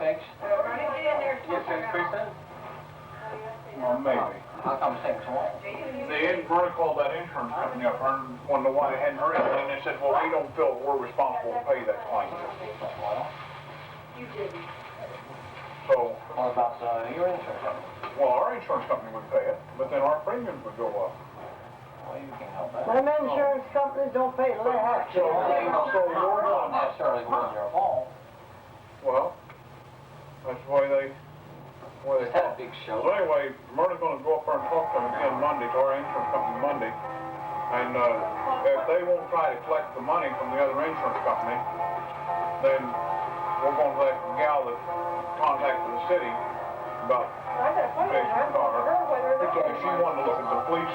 fixed. Yes, it's fixed. Well, maybe. How come 6 won't? Bernie called that insurance company up there and wanted to know why they hadn't heard anything. They said, well, we don't feel we're responsible to pay that claim. Well, So, what about your insurance company? well, our insurance company would pay it, but then our premiums would go up. Well, you can't help that. Them insurance companies don't pay till they have to. So you're not necessarily was your fault. Well, that's why they Just had a big show. So anyway, Myrna's gonna go up there and talk to them again Monday, to our insurance company Monday. And, if they won't try to collect the money from the other insurance company, then we're gonna let the gal that contacted the city about fixing the car. If she wanted to look at the police,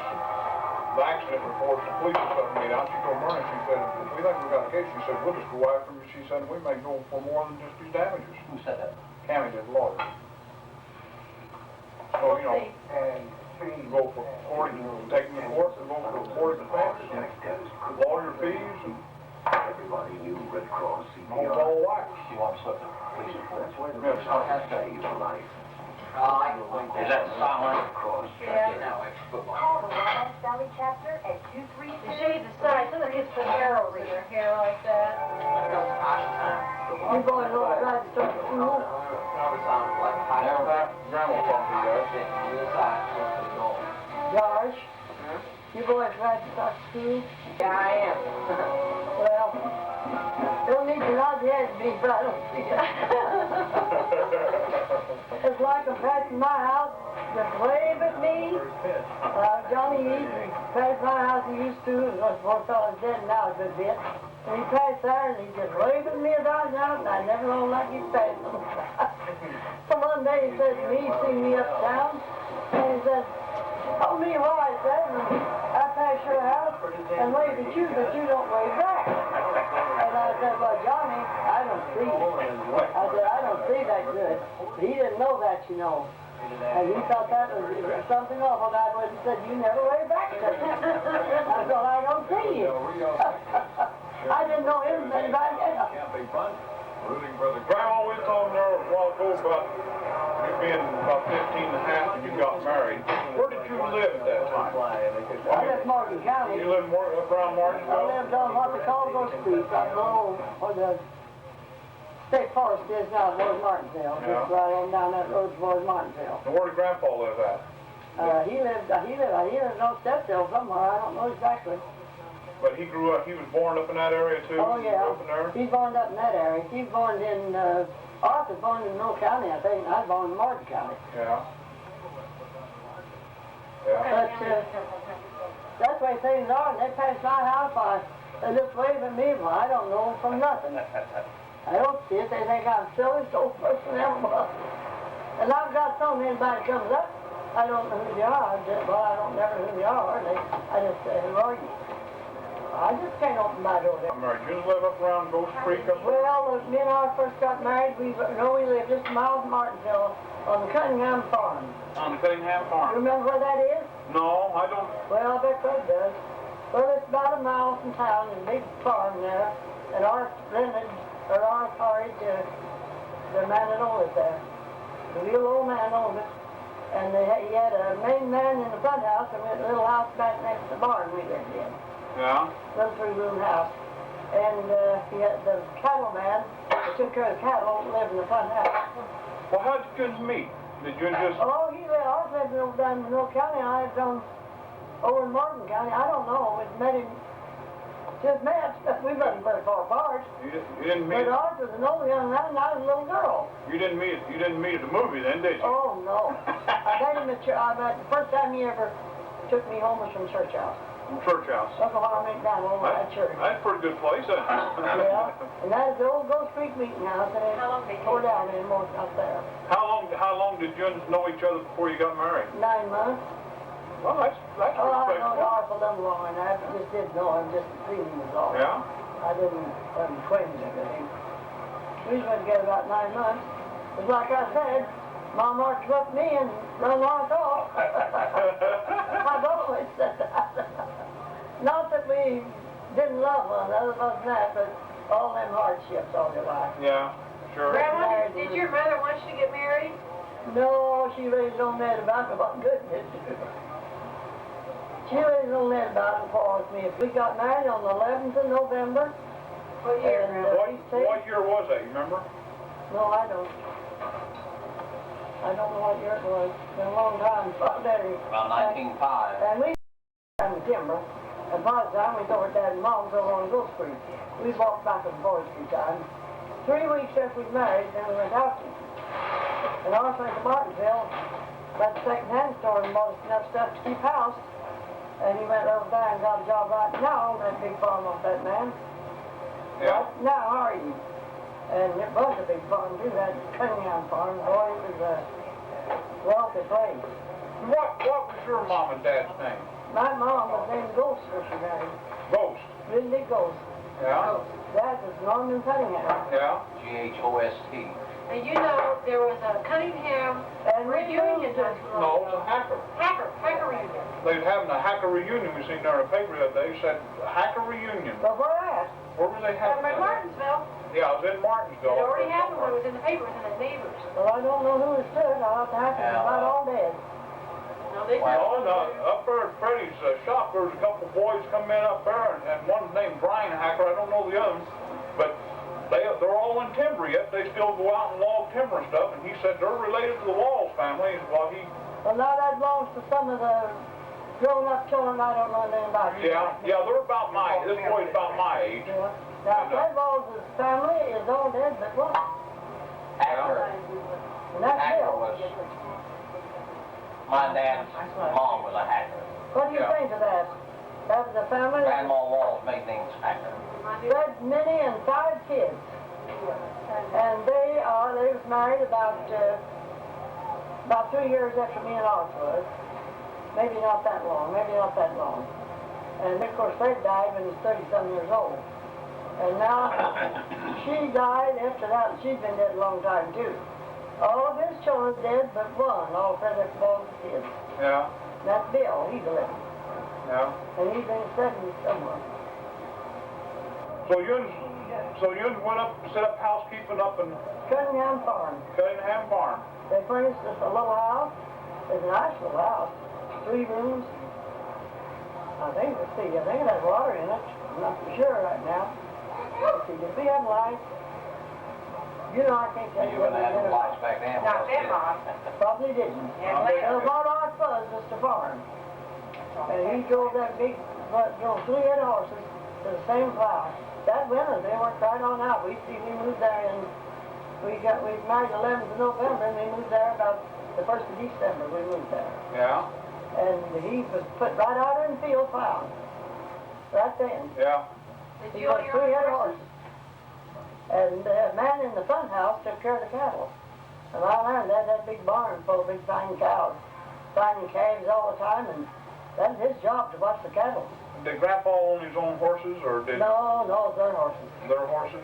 the accident reports the police and stuff made out, she told Myrna, she said, if we think we got a case, she said, we'll just go after him. She said, we may go for more than just these damages. Who said that? County did, lawyer. So, you know, go for court, take them to court, and go for court defense, lawyer fees, and Everybody knew Red Cross whole ball of wax. She wants to look at the police report. That's why the Yes. Red Cross saved a life. Is that silent? Cross. Yeah, now it's football. Call the Romance Valley chapter at 232. The shade decides to get some hair over your hair like that. You boys don't try to start school. Grandma probably does. Josh, you boys try to start school? Yeah, I am. Well, don't need to nod your head, me, but I don't see it. It's like I'm passing my house, just wave at me. Johnny East passed my house, he used to, the poor fellow's dead now a good bit. And he passed there and he just waved at me about the house, and I never know like he passed him. So one day he said to me, he seen me uptown, and he said, "Tell me why," I said, "and I pass your house and wave at you, but you don't wave back." And I said, "Well, Johnny, I don't see." I said, "I don't see that good." He didn't know that, you know. And he thought that was something awful. And I went and said, "You never wave back to me." I said, "I don't see you." I didn't know anything about it. Can't be fun. Rooting brother. Grandma went on there a while ago about you being about 15 and a half and you got married. Where did you live at that time? I left Morgan County. You lived up around I Martinsville? lived on what they call Ghost Street. I know where the state forest is now, towards Martinsville. Yeah. Just right on down that road towards Martinsville. And where did Grandpa live at? He lived on Stepville somewhere. I don't know exactly. But he grew up, he was born up in that area too? Oh, He yeah. grew up in there? He's born up in that area. He's born in, Arthur's born in Mill County, I think. I was born in Martin County. Yeah. Yeah. But, that's the way things are. And they pass my house, they just wave at me. Well, I don't know from nothing. I don't see it. They think I'm silly, so person ever. And I've got so many anybody comes up, I don't know who they are. I don't never know who they are. I just say, "Who are you?" I just can't open my door there. I'm married. You live up around Ghost Creek up there? Well, me and I first got married, we lived just a mile from Martinsville on the Cunningham farm. On the Cunningham You farm? remember where that is? No, I don't. Well, I bet Fred does. Well, it's about a mile from town, and a big farm there, and our hired the man that owned it there. The real old man owned it. And he had a main man in the front house and a little house back next to the barn we lived in. Yeah? Little three-room house. And he had the cattleman that took care of the cattle lived in the front house. Well, how'd you guys meet? Did you just... Oh, ours lived over down in Mill County. I lived over in Morgan County. I don't know. We met him. Just met. We wasn't very far apart. You didn't meet... But ours was an old young man and I was a little girl. You didn't meet at the movie then, did you? Oh, no. I met him at the first time he ever took me home was from church house. From church house. Uncle Harm went down over that church. That's a pretty good place, isn't it? Yeah. And that is the old Ghost Creek meeting house, and it tore down anymore out there. How long did you know each other before you got married? 9 months. Well, that's Oh, I know respectable. Darth a little longer than that. I just did know him, just the feeling was all. Yeah? I wasn't twins or anything. We was together about 9 months. It was like I said, Mom marched up me and run right off. I've always said that. Not that we didn't love one another, wasn't that, but all them hardships all your life. Yeah, sure. Grandma, did your mother rush to get married? No, she really don't know about it, what good it is. She really don't know about it for me. If we got married on the 11th of November. What year? What year was that, you remember? No, I don't. I don't know what year it was. It's been a long time. Around 1905. And we in the timber. And by the time we go with Dad and Mom's over on Ghost Creek, we walked back and forth a few times. 3 weeks after we married, then we went out. And I went to Martinsville, got the second-hand store and bought us enough stuff to keep house. And he went over there and got a job right now on that big farm off that man. Yeah. Right now, how are you? And it was a big farm too, that Cunningham farm. Boy, it was a wealthy place. What was your mom and dad's name? My mom was named Ghost when she married. Ghost. Lindy Ghost. Yeah. Dad was Norman Cunningham. Yeah. G-H-O-S-T. And you know, there was a Cunningham And we reunion. moved No, it was a hacker. Hacker reunion. They was having a hacker reunion. We seen there in the paper the other day. It said hacker reunion. But where at? Where was they having Over in that? Martinsville. Yeah, it was in Martinsville. It already happened when it was in the papers and the neighbors. Well, I don't know who it stood. I'll have to ask him. About all dead. No, they said. Oh, no, up there at Freddie's shop, there was a couple of boys coming in up there, and one's named Brian Hacker. I don't know the other, but they're all in timber yet. They still go out and log timber and stuff, and he said they're related to the Walls family. Well, Well, now that belongs to some of the grown-up children I don't know anything about. yeah, they're about my, this boy's about my age. Yeah. Now, Fred Walls' family is all dead, but what? Hacker. And that's Hacker Bill. was, my dad's mom was a hacker. What do you Yeah. think of that? That was a family that Grandma Walls made names hacker. had many and 5 kids. And they was married about 3 years after me and ours was. Maybe not that long, And of course Fred died when he was 30-some years old. And now she died after that, and she's been dead a long time too. All of his children dead but one, all Fred Walls' kids. Yeah, And that's Bill, he's living. yeah. And he's in 70 somewhere. So you went up, set up housekeeping up in Cunningham Farm. Cunningham Farm. They furnished us a little house. It's a nice little house. 3 rooms. I think it has water in it. I'm not for sure right now. Let's see, did we have lights? You know, I can't tell you You what wouldn't have had no lights back then. Not them, Mom. Probably didn't. Yeah, It was later. all our fuzz, Mr. Farm. And he drove that big, drove 3 head horses to the same plow. That winter, they worked right on out. We moved there and we married 11th of November and we moved there about the 1st of December. We moved there. Yeah, And he was put right out in the field plowing. Right then. yeah. Did He you own put your 3 head own horses? horses. And the man in the front house took care of the cattle. And I learned that big barn full of big fine cows, finding calves all the time, and that's his job to watch the cattle. Did Grandpa own his own horses, or did No, their horses. their horses?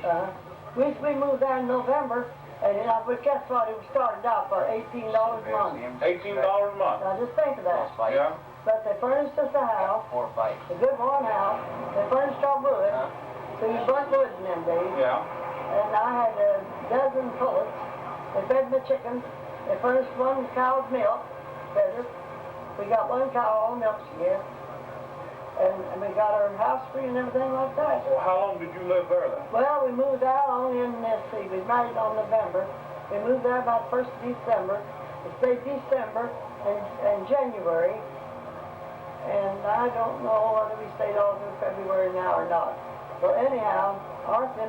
We moved there in November, and guess what? It was started out for $18 a month. $18 a month. Now just think of that. Yeah, But they furnished us a house, 4 fights. a good warm house. They furnished our wood, so you burnt wood in them days. yeah. And I had a dozen pullets. They fed my chickens. They furnished 1 cow's milk, better. We got 1 cow, all milk she gets. And we got our house free and everything like that. Well, how long did you live there then? Well, we moved out only in, we married on November. We moved there about 1st of December. We stayed December and January. And I don't know whether we stayed all through February now or not. So anyhow, Arthur,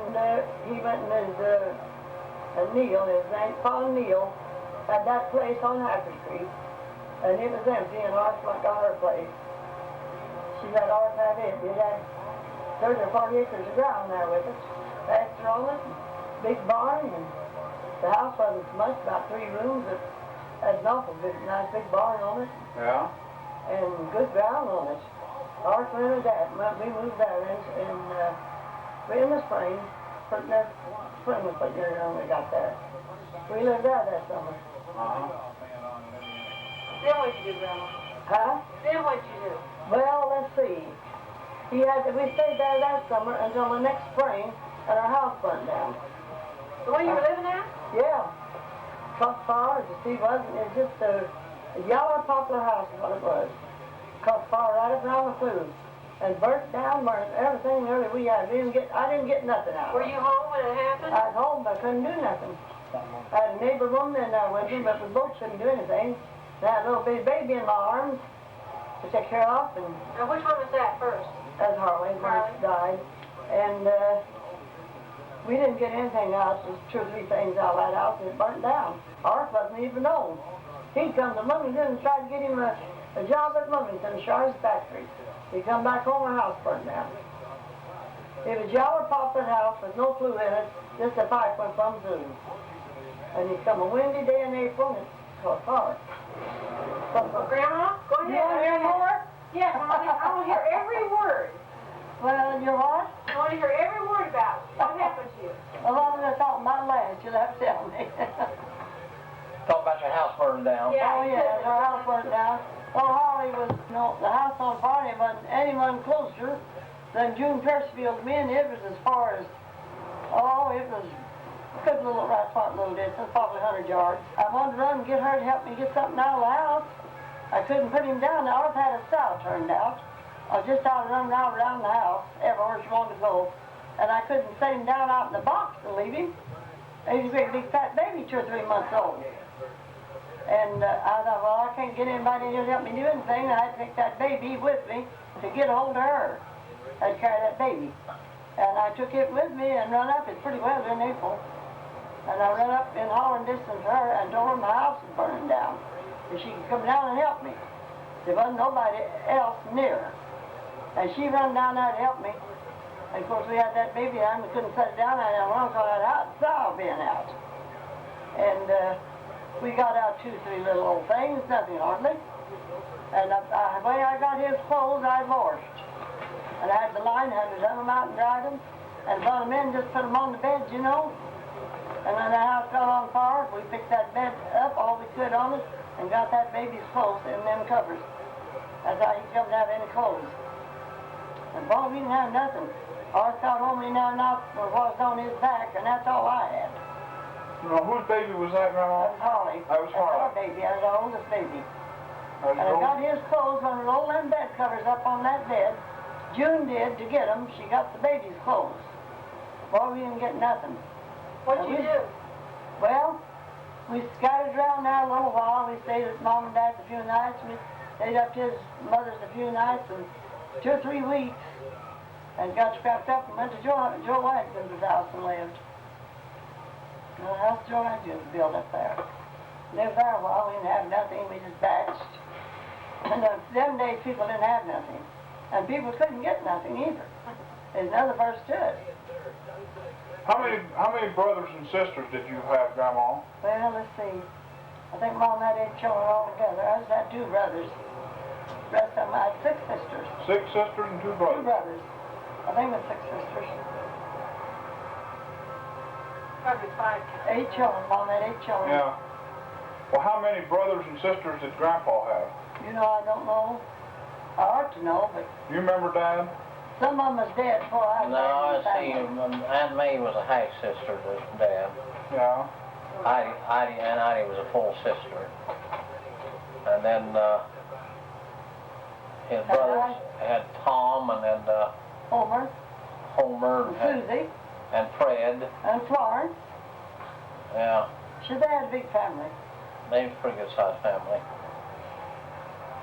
he went and Neil, his name, Paul Neil, had that place on Happy Street. And it was empty, and Arthur got her place. She let Arthur have it. He had 30 or 40 acres of ground there with us. Pasture on it, big barn, and the house wasn't much, about 3 rooms. It had an awful big, nice big barn on it, Yeah. and good ground on it. Arthur and her dad, we moved there in the spring, spring was put there when we got there. We lived there that summer. Uh-huh. Then what'd you do, Grandma? Huh? Then what'd you do? Well, let's see. We stayed there that summer until the next spring, and our house burned down. The one you were living at? Yeah. caught fire, to see wasn't, it's just a yellow poplar house is what it was. Caught fire right up around the food. And burnt down, burned everything really we had. I didn't get nothing out of it. Were you home when it happened? I was home, but I couldn't do nothing. I had a neighbor woman in there with me, but we both couldn't do anything. I had a little bitty baby in my arms to take care of, and Now, which one was that first? that's Harley, when she died. And we didn't get anything out, just 2 or 3 things out of that house, and it burnt down. Ours wasn't even known. He'd come to Wilmington and tried to get him a job at Wilmington, Char's factory. He come back home, the house burned down. It was a yellow poplar house with no flue in it, just a pipe went from through. And he come a windy day in April, and it caught fire. Grandma, go ahead. You want to hear more? Yes, I want to hear every word. Well, you what? I want to hear every word about it. What happened to you? Well, I'm going to talk about last, you'll have to tell me. Talk about your house burning down. Yeah. Oh, yeah, our house burned down. Well, Harley was, the house on fire, it wasn't anyone closer than June Piercefield to me, and it was as far as, it was a good little, right part little distance, probably 100 yards. I wanted to run and get her to help me get something out of the house. I couldn't put him down. Now, I've had a sow turned out. I was just out running around the house, everywhere she wanted to go. And I couldn't set him down out in the box and leave him. He's a great big fat baby, 2 or 3 months old. And I thought, well, I can't get anybody here to help me do anything. I had to take that baby with me to get a hold of her. I'd carry that baby. And I took it with me and run up. It's pretty well in April. And I run up in hollering distance to her and told her my house was burning down. If she could come down and help me. There wasn't nobody else near her. And she run down there to help me. And of course we had that baby on, we couldn't set it down. I didn't want to go out, sow being out. And we got out 2 or 3 little old things, nothing hardly. And the way I got his clothes, I washed. And I had the line, had to run them out and dry them. And brought them in, just put them on the bed, you know. And when the house got on fire, we picked that bed up, all we could on it, and got that baby's clothes in them covers. That's how he couldn't have any clothes. And boy, we didn't have nothing. Ours got home now and now was on his back, and that's all I had. Now, whose baby was that, Grandma? That was Harley. That was Harley. That's our baby. That was our oldest baby. That was And I your got his clothes when we rolled them bed covers up on that bed. June did to get them. She got the baby's clothes. Boy, we didn't get nothing. What'd you do? Well, we scattered around there a little while. We stayed at Mom and Dad's a few nights. We stayed up to his mother's a few nights, and 2 or 3 weeks, and got scrapped up and went to Joe Watkins' house and lived. The house Joe Watkins built up there. Lived there a while. We didn't have nothing. We just batched. And them days people didn't have nothing, and people couldn't get nothing either. There's another verse to it. How many brothers and sisters did you have, Grandma? Well, let's see. I think Mom had 8 children all together. I just had 2 brothers. The rest of them, I had 6 sisters. 6 sisters and 2 2 brothers. brothers. I think it was 6 sisters. Probably 5. 8 children. Mom had 8 children. Yeah. Well, how many brothers and sisters did Grandpa have? You know, I don't know. I ought to know, but You remember, Dad? some of them was dead before I was No, I married see. in the family. Aunt May was a half sister to Dad. Yeah. Aunt Heidi was a full sister. And then his brothers had Tom and then Homer, Homer and Susie, and Fred. and Florence. Yeah, They had a big family. they was a pretty good sized family.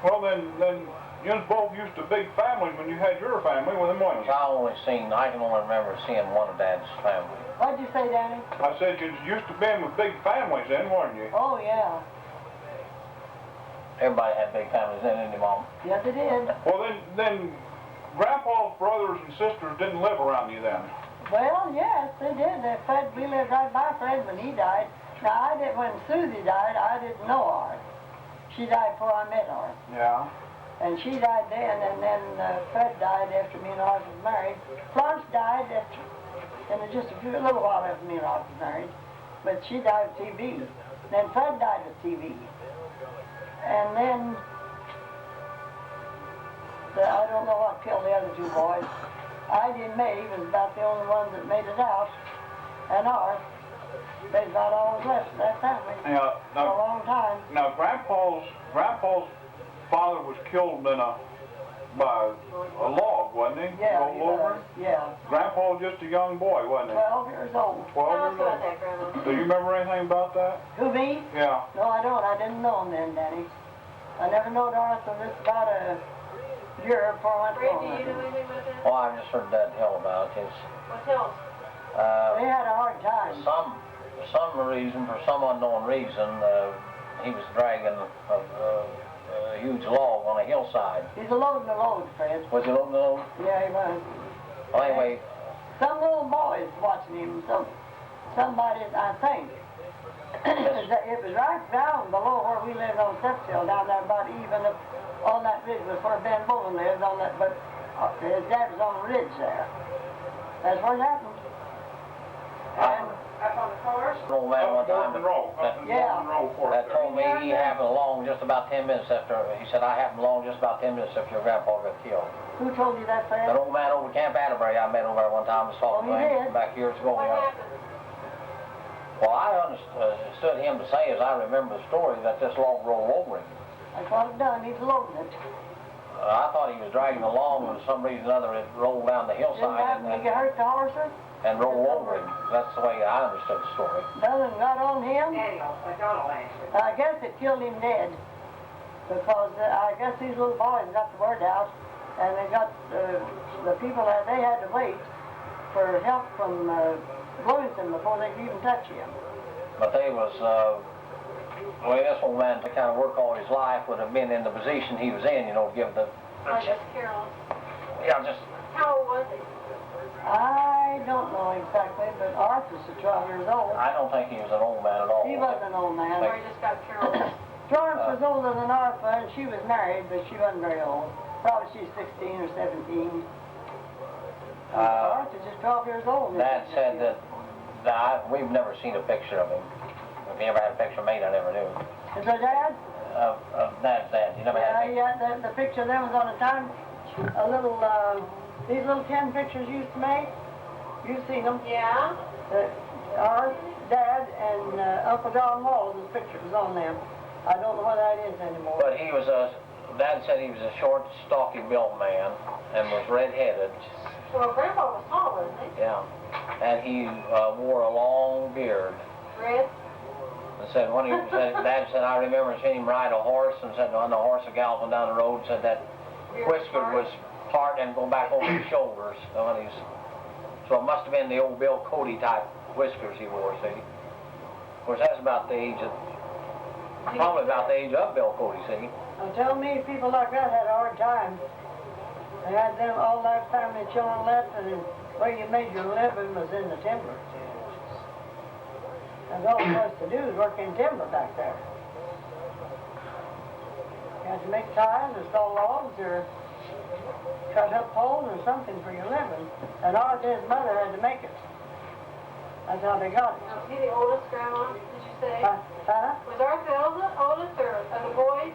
Well, then you both used a big family when you had your family with them, wasn't you? I can only remember seeing one of Dad's family. What'd you say, Danny? I said you used to be with big families then, weren't you? Oh, yeah. Everybody had big families then, didn't they, Mom? Yes, it did. Well, then Grandpa's brothers and sisters didn't live around you then. Well, yes, they did. We lived right by Fred when he died. Now, when Susie died, I didn't know her. She died before I met her. Yeah. And she died then, and then Fred died after me and ours was married. Florence died just a little while after me and ours was married. But she died of TB. Then Fred died of TB. And then, I don't know what killed the other 2 boys. Heidi and May was about the only ones that made it out. And ours, they was about all left of that family Yeah, for a now, long time. now Grandpa's father was killed by a log, wasn't he? Yeah, Rolled he over was. him? Yeah. Grandpa was just a young boy, wasn't he? 12 years old. 12 Tell us years about old. that, Grandma. Do you remember anything about that? Who, me? Yeah. No, I don't. I didn't know him then, Danny. I never knowed Arthur this about a year before I went Fred, do home. you know anything about that? Well, I just heard Dad tell about his, Well, tell us. They had a hard time. some reason, for some unknown reason, he was dragging a huge log on a hillside. He's a loading the load, Fred. Was he loading the load? Yeah, he was. Well, anyway, Some little boys watching him. Somebody, I think. It was right down below where we lived on Stepshill, down there about even up on that ridge was where Ben Bullen lived on that, but his dad was on the ridge there. That's what happened. And Up on the cars? an old man one time Morton Road. Yeah. Morton Road for that told me he happened along just about 10 minutes after, he said, I happened along just about 10 minutes after your grandpa got killed. who told you that, Fred? That old man over Camp Atterbury I met over there one time was talking Oh, to he him did? back years ago. What you know. happened? Well, I understood him to say, as I remember the story, that this log rolled over him. That's what it done. He's loading it. I thought he was dragging along, and for some reason or other it rolled down the Didn't hillside happen to get hurt the horses? and rolled over him. That's the way I understood the story. Nothing got on him? Danny, McDonald answered. I guess it killed him dead. Because I guess these little boys got the word out, and they got the people that they had to wait for help from Bloomington before they could even touch him. But they was, well, this old man to kind of work all his life would have been in the position he was in, you know, to give the, Oh, just Carolyn. yeah, just, How old was he? I don't know exactly, but Arthur's 12 years old. I don't think he was an old man at all. He wasn't an old man. Or he just got Carolyn? Florence was older than Arthur, and she was married, but she wasn't very old. Probably she's 16 or 17. Arthur's just 12 years old. Dad said that, we've never seen a picture of him. If he ever had a picture made, I never knew. Is that Dad? Of Dad's dad, he never had a picture. Yeah, the picture of them was on a time, a little, these little 10 pictures you used to make. You've seen them. Yeah. Our Dad and Uncle John Walls' picture was on them. I don't know what that is anymore. But he was Dad said he was a short, stocky built man and was red-headed. Well, Grandpa was tall, wasn't he? Yeah. And he wore a long beard. Red? And said, Dad said, I remember seeing him ride a horse, and said, on the horse galloping down the road, said that whisker was part and go back over his shoulders. So it must have been the old Bill Cody type whiskers he wore, see? Of course, that's about the age of, probably about the age of Bill Cody, see? Now tell me, people like that had a hard time. They had them all their family children left, and where you made your living was in the timber. And all there was to do was work in timber back there. You had to make ties or saw logs or cut up poles or something for your living. And Arthur's mother had to make it. That's how they got it. Was he the oldest, Grandma, did you say? Huh? Was Arthur the oldest or of the boys?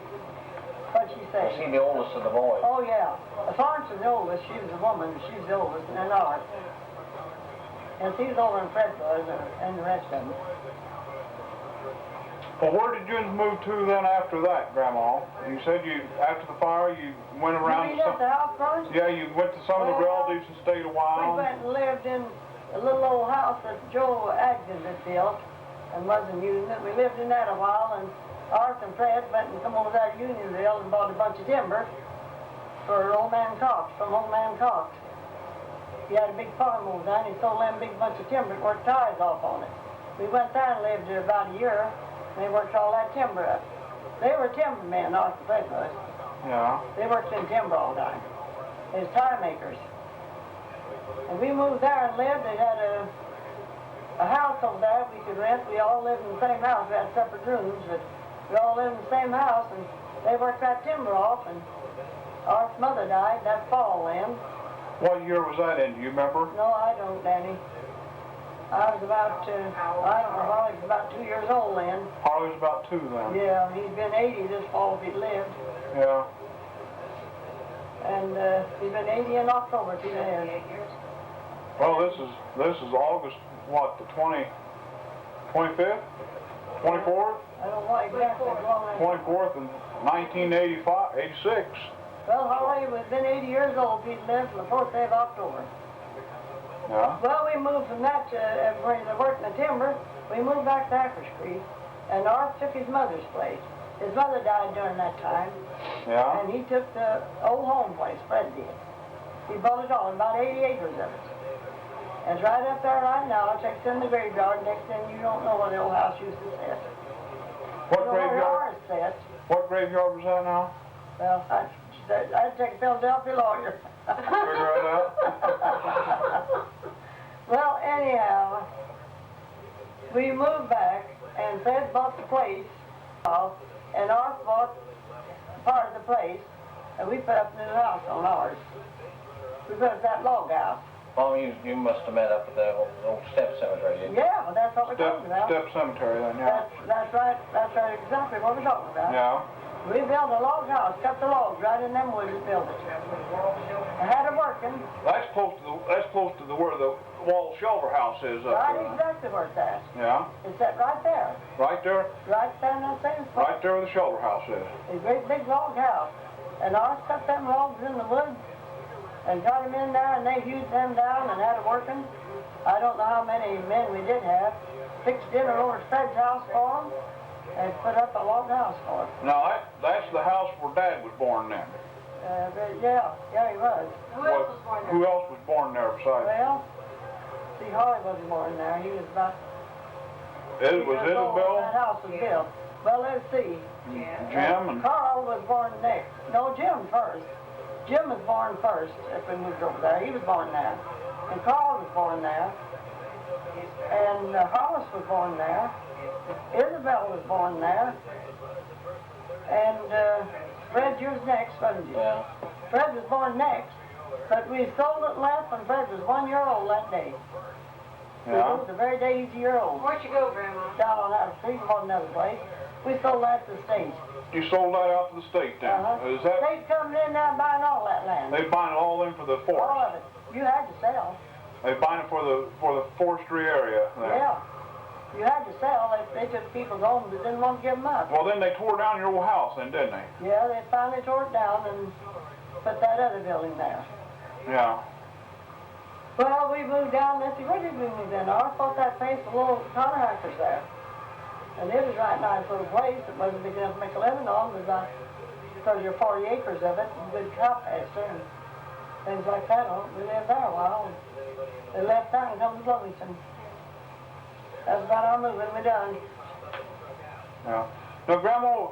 What'd she Was say? he the oldest of the boys? Oh, yeah. Florence was the oldest. She was a woman. She's the oldest. And then Art. And she's older than Fred was and the rest of them. Well, where did you move to then after that, Grandma? You said after the fire, you went around Did we left the house first? yeah, you went to some of the Well, relatives and stayed a We while. went and lived in a little old house that Joe Agnes had built and wasn't using it. We lived in that a while, and Arthur and Fred went and come over there to Unionville and bought a bunch of timber for old man Cox, from old man Cox. He had a big farm over there, and he sold them big bunch of timber and worked ties off on it. We went there and lived there about a year, and they worked all that timber up. They were timber men, Arthur and Fred was. Yeah. They worked in timber all the time. They was tie makers. And we moved there and lived. They had a house over there we could rent. We all lived in the same house. We had separate rooms, but we all lived in the same house, and they worked that timber off, and our mother died that fall then. What year was that in? Do you remember? No, I don't, Danny. I was about, I don't know, I was about 2 years old then. Harley was about 2 then. Yeah, he'd been 80 this fall if he'd lived. Yeah. And he's been 80 in October, if he has. Well, this is August, what, the 25th? 26th? 24th? I don't know what exactly long that. 24th in 1985, 86. Well, Holly was been 80 years old. He'd lived on the 4th day of October. Yeah. Well, we moved from that to where they worked in the timber. We moved back to Acres Creek, and Arth took his mother's place. His mother died during that time, Yeah. and he took the old home place, Fred did. He bought it all, about 80 acres of it. And it's right up there right now. It's in the graveyard. Next thing you don't know where the old house used to sit. What You know where graveyard? ours sits. What graveyard was that now? Well, I'd take a Philadelphia lawyer. Figure it out. Well, anyhow, we moved back, and Fred bought the place, and Arth bought part of the place, and we put up a new house on ours. We put up that log house. Well, you must have met up at the old step cemetery, didn't you? Yeah, well, that's what we're talking about. Step Cemetery then, yeah. That's right, exactly what we're talking about. Yeah. We built a log house, cut the logs right in them woods and built it. I had it working, That's close to the where the wall shelter house is up right there. Huh? exactly where it's at. Yeah. It's that right there, Right there. right there in that same spot. Right there where the shelter house is. A great big log house. And ours cut them logs in the woods and got them in there, and they hewed them down and had it working. I don't know how many men we did have. Fixed dinner over at Fred's house for them and put up a log house for them. Now that's the house where Dad was born then. But yeah, he was. Who else was born there? Who else was born there besides? Well, see, Holly wasn't born there. He was about Was 8 years old when Isabel, that house was built. Well, let's see. Jim, and Carl was born next. No, Jim first. Jim was born first if we moved over there. He was born there. And Carl was born there. And Hollis was born there. Isabel was born there. And Fred, yours next, wasn't you? Yeah. Fred was born next. But we sold it and left when Fred was 1 year old that day. We yeah. moved the very day he's a year old. Where'd you go, Grandma? Down on that street, bought another place. We sold that to the state. You sold that out to the state then. Is that State coming in now buying all that land. they buying all them for the All forest? of it. You had to sell. They buying it for the forestry area there. Yeah. You had to sell. They took people's homes that didn't want to give them up. Well, then they tore down your old house then, didn't they? Yeah, they finally tore it down and put that other building there. Yeah. Well, we moved down. Let's see, where did we move in? I thought that place was a little Cunningham was there. And it was a right nice little place. It wasn't big enough to make a living on. It was about 30 or 40 acres of it, and good cow pasture and things like that on it. We lived there a while. They left town and come to Livingston. That's about our moving. We're done. Yeah. Now, Grandma,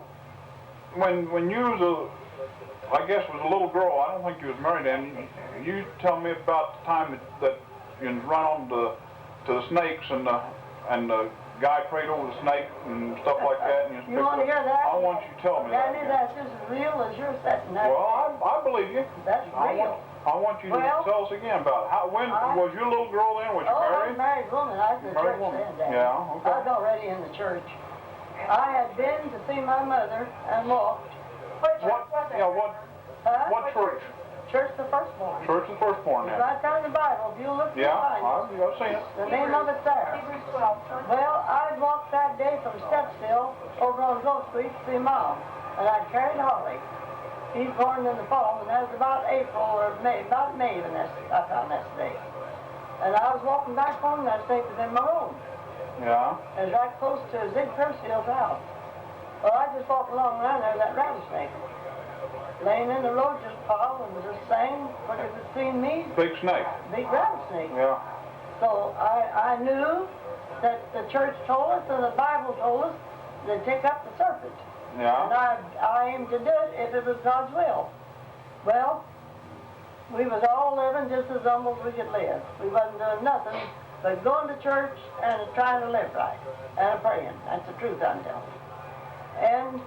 when you was I guess was a little girl, I don't think you was married then, you tell me about the time that you run on to the snakes and the guy prayed over the snake and stuff like that. And You want to hear that? I want you to tell me Danny, that. that's just as real as you're sitting there. Well, I believe you. That's real. I want you to Well, tell us again about it. When was you a little girl then? Was you Oh, I was married? a married woman. I was in the Married church woman. then, Danny. Yeah, okay. I was already in the church. I had been to see my mother and walked. What church What? was it? Yeah, what? Huh? What church? Church the firstborn. Church of the Firstborn It's then. right there in the Bible. If you look, you'll Yeah, find it. I've seen it. The name of it's there. Hebrews 12. Well, I'd walked that day from Stepsville over on Grove Street to see Mom, and I'd carried Holly. He's born in the fall, and that was about April or May, about May when I found that snake. And I was walking back home, and that snake was in my room. Yeah. It was right close to Zig Percivale's house. Well, I just walked along around there, that rattlesnake, laying in the road just pile and just saying, what if it seen me? Big snake. Big rattlesnake. Yeah. So I knew that the church told us and the Bible told us to take up the serpent. And Yeah. I aimed to do it if it was God's will. Well, we was all living just as humble as we could live. We wasn't doing nothing but going to church and trying to live right and praying. That's the truth I'm telling you. And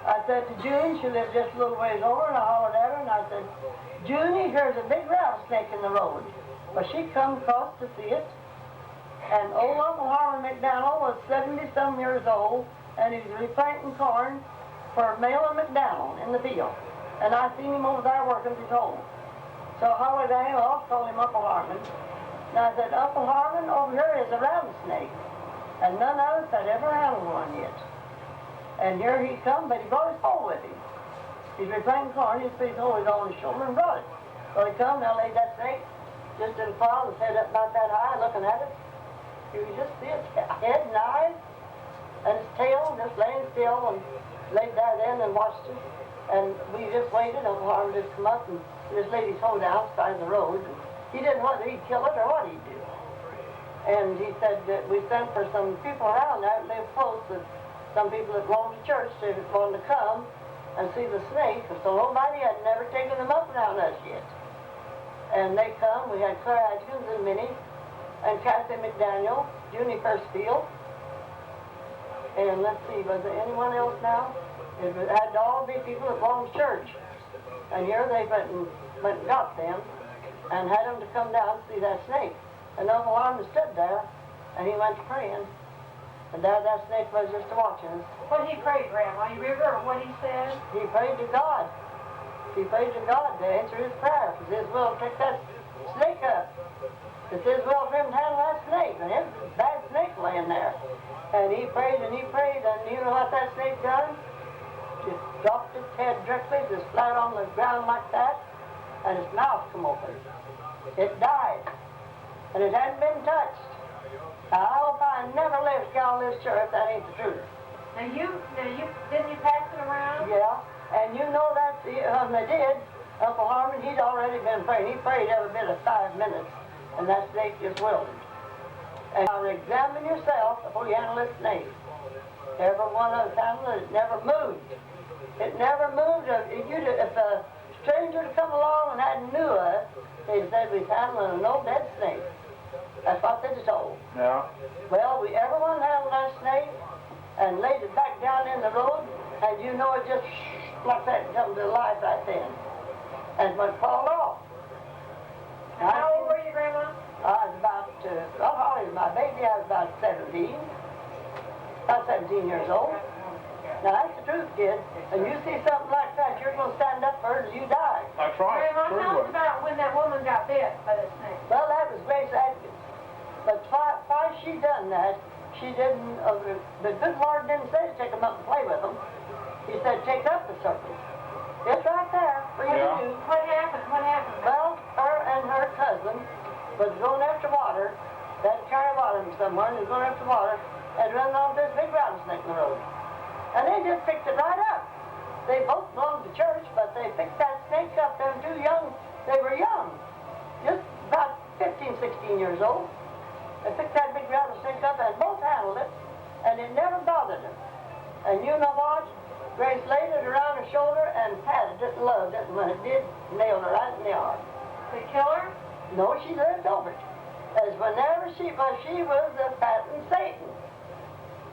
I said to June, she lived just a little ways over, and I hollered at her and I said, Junie, there's a big rattlesnake in the road. Well, she come across to see it, and old Uncle Harlan McDonald was 70-some years old, and he was replanting corn for Mel and McDonald in the field. And I seen him over there working his home. So I hollered at him, I'll call him Uncle Harlan. And I said, Uncle Harlan, over here is a rattlesnake. And none of us had ever handled one yet. And here he come, but he brought his pole with him. He's been playing corn, his piece always on his shoulder and brought it. So he come, now laid that snake just in the pile and set up about that high looking at it. You could just see its head and eyes and its tail just laying still, and laid that in and watched it. And we just waited, Uncle Harmon just come up, and this lady's hold down side of the road. And he didn't know whether he'd kill it or what he'd do. And he said that we sent for some people around there that live close, that some people that belong to church, they wanted to come and see the snake, so nobody had never taken them up around us yet. And they come, we had Claire Adkins and Minnie, and Kathy McDaniel, Junie Firstfield, and let's see, was there anyone else now? It had to all be people that belonged to church. And here they went and got them, and had them to come down to see that snake. And Uncle Harmon stood there, and he went to praying. And there that snake was just watching us. What did he pray, Grandma? You remember what he said? He prayed to God. He prayed to God to answer his prayer. It's his will to pick that snake up. It's his will for him to handle that snake. And it was a bad snake laying there. And he prayed, and you know what that snake done? Just dropped its head directly, just flat on the ground like that, and its mouth come open. It died. And it hadn't been touched. Now, I hope I never live to God lives sure if that ain't the truth. Now didn't you pass it around? Yeah, and you know that when they did, Uncle Harmon, he'd already been praying. He prayed every bit of 5 minutes, and that snake just wilted. And now examine yourself before you handle this snake. Every one of us handled it, it never moved. It never moved. If a stranger had come along and hadn't knew us, they said we's handling an old dead snake. That's what they told. Yeah. Well, everyone handled that snake and laid it back down in the road, and you know it just like that come to life right then. And when it crawled off. How old were you, Grandma? I was about, Holly was my baby, I was about 17. About 17 years old. Now that's the truth, kid. And you see something like that, you're going to stand up for it or you die. That's right. Grandma, Sure tell you us would. about when that woman got bit by the snake. Well, that was Grace Adkins. But why she done that, she didn't, the good Lord didn't say to take them up and play with them. He said, take up the serpent. It's right there for you to do. What happened? What happened? Well, her and her cousin was going after water. They had to carry water somewhere, and they was going after water, and run on this big rattlesnake in the road. And they just picked it right up. They both belonged to church, but they picked that snake up. They were too young. They were young, just about 15, 16 years old. They picked that big rattlesnake up and both handled it, and it never bothered them. And you know what? Grace laid it around her shoulder and patted it and loved it, and when it did, nailed her right in the arm. They kill her? No, she lived over it. As whenever she was patting Satan.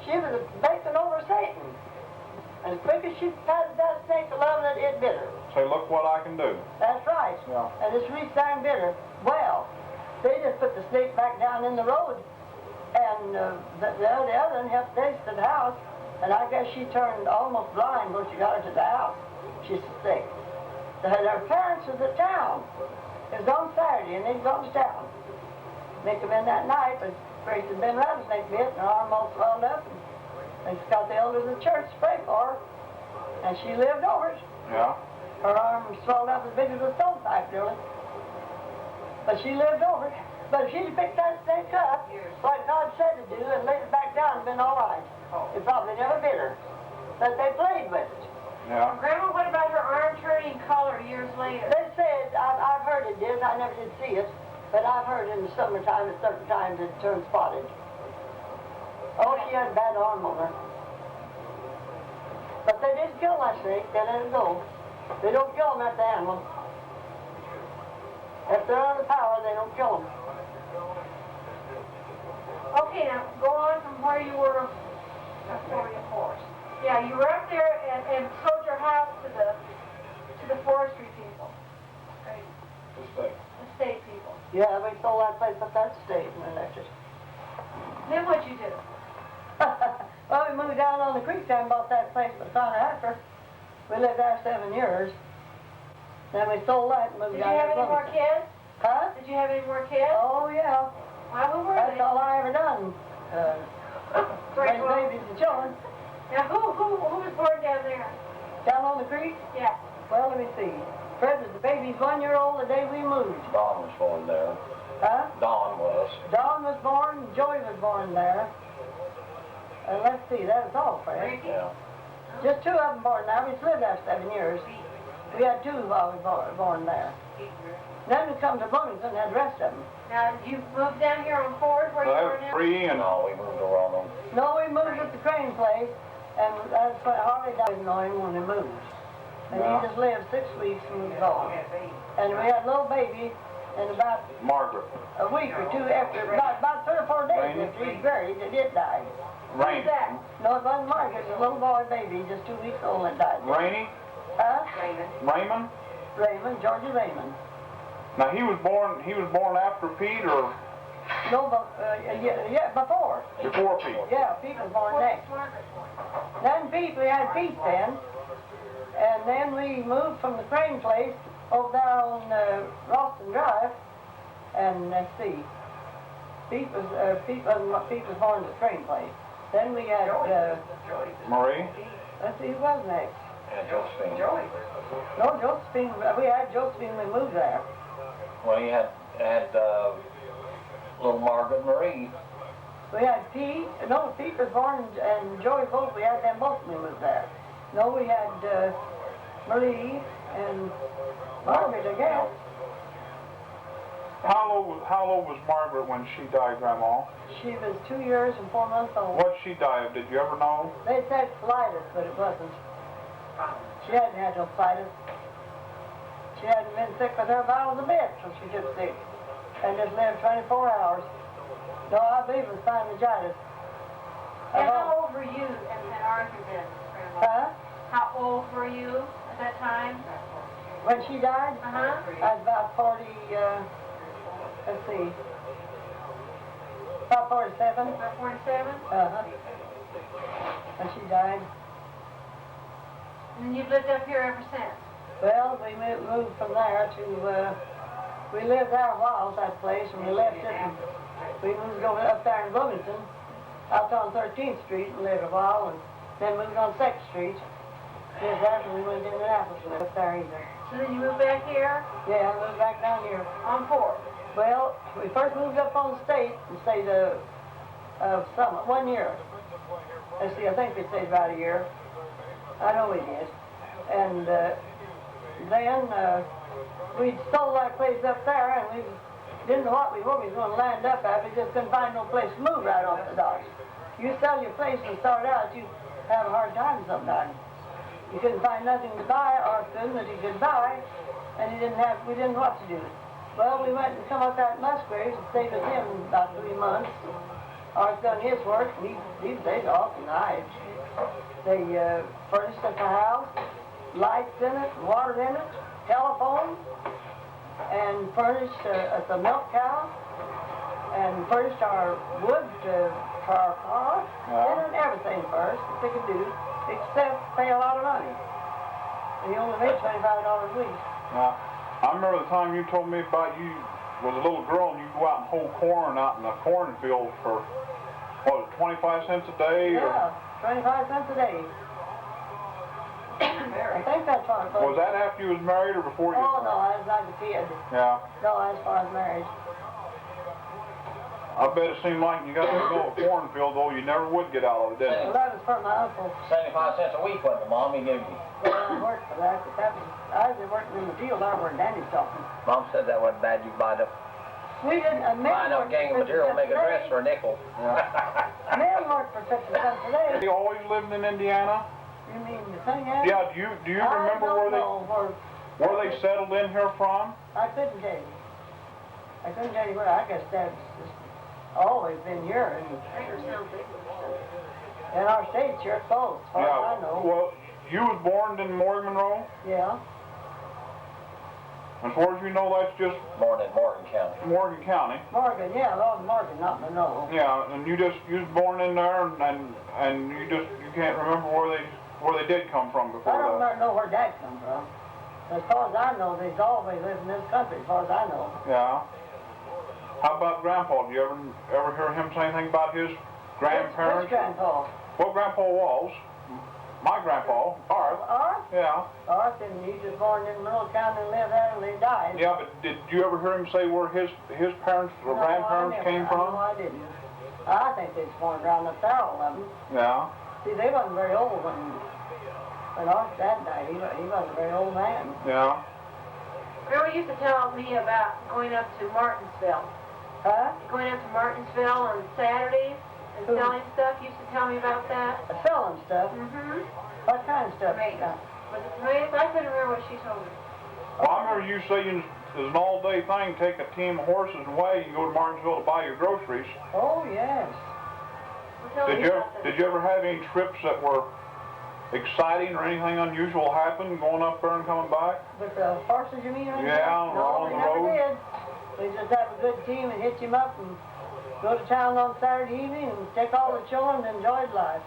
She was baking over Satan. As quick as she patted that snake to loving it, it bit her. Say, look what I can do. That's right. Yeah. And it's reached down bit her. Well, they just put the snake back down in the road. And the other one helped Grace to the house. And I guess she turned almost blind when she got her to the house. She's sick. Her parents was at town. It was on Saturday, and they'd gone to town. They come in that night, but Grace had been rattlesnake bit, and her arm all swelled up. And they got the elders of the church to pray for her. And she lived over it. Yeah. Her arm swelled up as big as a stovepipe, really. But she lived over it. But if she'd picked that snake up, like God said to do, and laid it back down, it'd been all right. It probably never bit her. But they played with it. Yeah. Grandma, what about her arm turning color years later? They said, I've heard it did, I never did see it, but I've heard in the summertime at certain times it turned spotted. Oh, she had a bad arm on her. But they didn't kill that snake, they let it go. They don't kill them after the animal. If they're under power, they don't kill them. Okay, now go on from where you were before your horse. Yeah, you were up there and sold your house to the forestry people, right? The state people. Yeah, we sold that place up that state and left it. Then what'd you do? Well, we moved down on the creek there and bought that place with Connor after. We lived there 7 years. Then we sold that and moved Did you down have to any more Cunningham. kids? Huh? Did you have any more kids? Oh, yeah. Why, who were That's they? all I ever done. Raise Well, babies and children. Now, who was born down there? Down on the creek? Yeah. Well, let me see. Fred was the baby's 1 year old the day we moved. Don was born there. Huh? Don was. Don was born, Joey was born there. Let's see, that was all, Fred. Yeah. Just 2 of them born there. We lived there 7 years. We had 2 while we born there. Then we come to Bloomington and had the rest of them. Now, you moved down here on Ford where So you that were was now? 3 and No, we moved to Ronald. No, we moved at the Crane place, and that's what Harvey didn't know him when we moved. And Yeah. he just lived 6 weeks and was gone. And we had a little baby, and about Margaret. a week or 2 after, about 3 or 4 days Rainy? after he buried, it died. Rainy. that? No, it wasn't Margaret, it was a little boy baby, just 2 weeks old, and died. Rainy? Huh? Raymond? Raymond, Georgia Raymond. Now he was born after Pete or No, but, yeah, before. before Pete? Yeah, Pete was born next. Margaret born? Then Pete, we had Pete then. And then we moved from the Crane place over there on Ralston Drive. And let's see, Pete was born at the Crane place. Then we had, Marie? let's see, who was next? And Josephine. No, Josephine, we had Josephine when we moved there. Well, you had little Margaret Marie. We had Pete, no, Pete was born and Joey both, we had them both when we moved there. No, we had Marie and Margaret, I guess. How old was Margaret when she died, Grandma? She was 2 years and 4 months old. What'd she die of? Did you ever know? They said colitis, but it wasn't. She hadn't had no colitis. She hadn't been sick with her bowels a bit till she took sick. And just lived 24 hours. No, I believe it was pharyngitis. And how old were you and Arthur then, Grandma? Huh? How old were you at that time? When she died, Uh-huh. I was about 40, let's see, about 47. About 47? Uh-huh. When she died. And you've lived up here ever since? Well, we moved from there to, we lived there a while at that place, and we left it, and we moved over up there in Bloomington, out on 13th Street, and lived a while, and then moved on 2nd Street. Lived there, and we went to Indianapolis, and lived up there either. So then you moved back here Yeah, I moved back down here. on Ford? Well, we first moved up on the state, and stayed of summer, 1 year. Let's see, I think we stayed about a year. I know we did. And then we stole that place up there, and we didn't know what we was going to land up at. We just couldn't find no place to move right off the docks. You sell your place and start out, you have a hard time sometimes. You couldn't find nothing to buy, or couldn't that he could buy, and we didn't know what to do. Well, we went and come up there at Musgraves and stayed with him about 3 months. Art's done his work, and these days off and night. They furnished us a house, lights in it, water in it, telephone, and furnished us a milk cow, and furnished our wood for our car, and everything for us that they could do, except pay a lot of money. And he only made $25 a week. I remember the time you told me about you was a little girl and you go out and hoe corn out in a cornfield for, what, 25 cents a day? Yeah, 25 cents a day. I think that's what it was. Was that after you was married or before you? Oh, no, I was like a kid. Yeah. No, as far as marriage. I bet it seemed like you got to go to a cornfield, though you never would get out of it, did Well, you? that was for my uncle. 75 cents a week, wasn't it, Mom? He gave you. Well, I worked for that, but that was, I was working in the field there where Dannie's talking. Mom said that wasn't bad. You could buy enough gang of material to make a dress for a nickel. Men worked for 50 cents a day. You always lived in Indiana? You mean the thing is? Yeah, do you remember where they settled in here from? I couldn't tell you. I couldn't tell you where. I guess Dad's just always been here. And our state's here, both, as far as I know. Well, you was born in Morgan Monroe? Yeah. As far as you know, that's just Born in Morgan County. Morgan County. Morgan, yeah, well, Morgan, not Monroe. Yeah, and you was born in there, and you can't remember where they did come from before I don't that. know where Dad come from. As far as I know, they've always lived in this country, as far as I know. Yeah. How about Grandpa? Do you ever hear him say anything about his grandparents? Which grandpa? Well, Grandpa Walls. my grandpa, Arth. Arth? Yeah. Arth, and he was born in Middle County and lived there and they died. Yeah, but did you ever hear him say where his parents or grandparents came from? No, I didn't. I think they was born around up there, all of them. Yeah. See, they wasn't very old when Arth's dad died. He wasn't a very old man. Yeah. Remember you used to tell me about going up to Martinsville? Huh? Going up to Martinsville on Saturdays and Who? selling stuff? You used to tell me about that? Selling stuff? Mm-hmm. What kind of stuff? Tomatoes. Was it tomatoes? I couldn't remember what she told me. Well, I remember you saying it's an all-day thing. Take a team of horses and away. You go to Martinsville to buy your groceries. Oh, yes. Well, tell me about that. Did you ever have any trips that were exciting or anything unusual happen going up there and coming back? With the horses, you mean? Yeah, No, on we the never road. did. We just have a good team and hitch him up and go to town on Saturday evening and take all the children and enjoy life.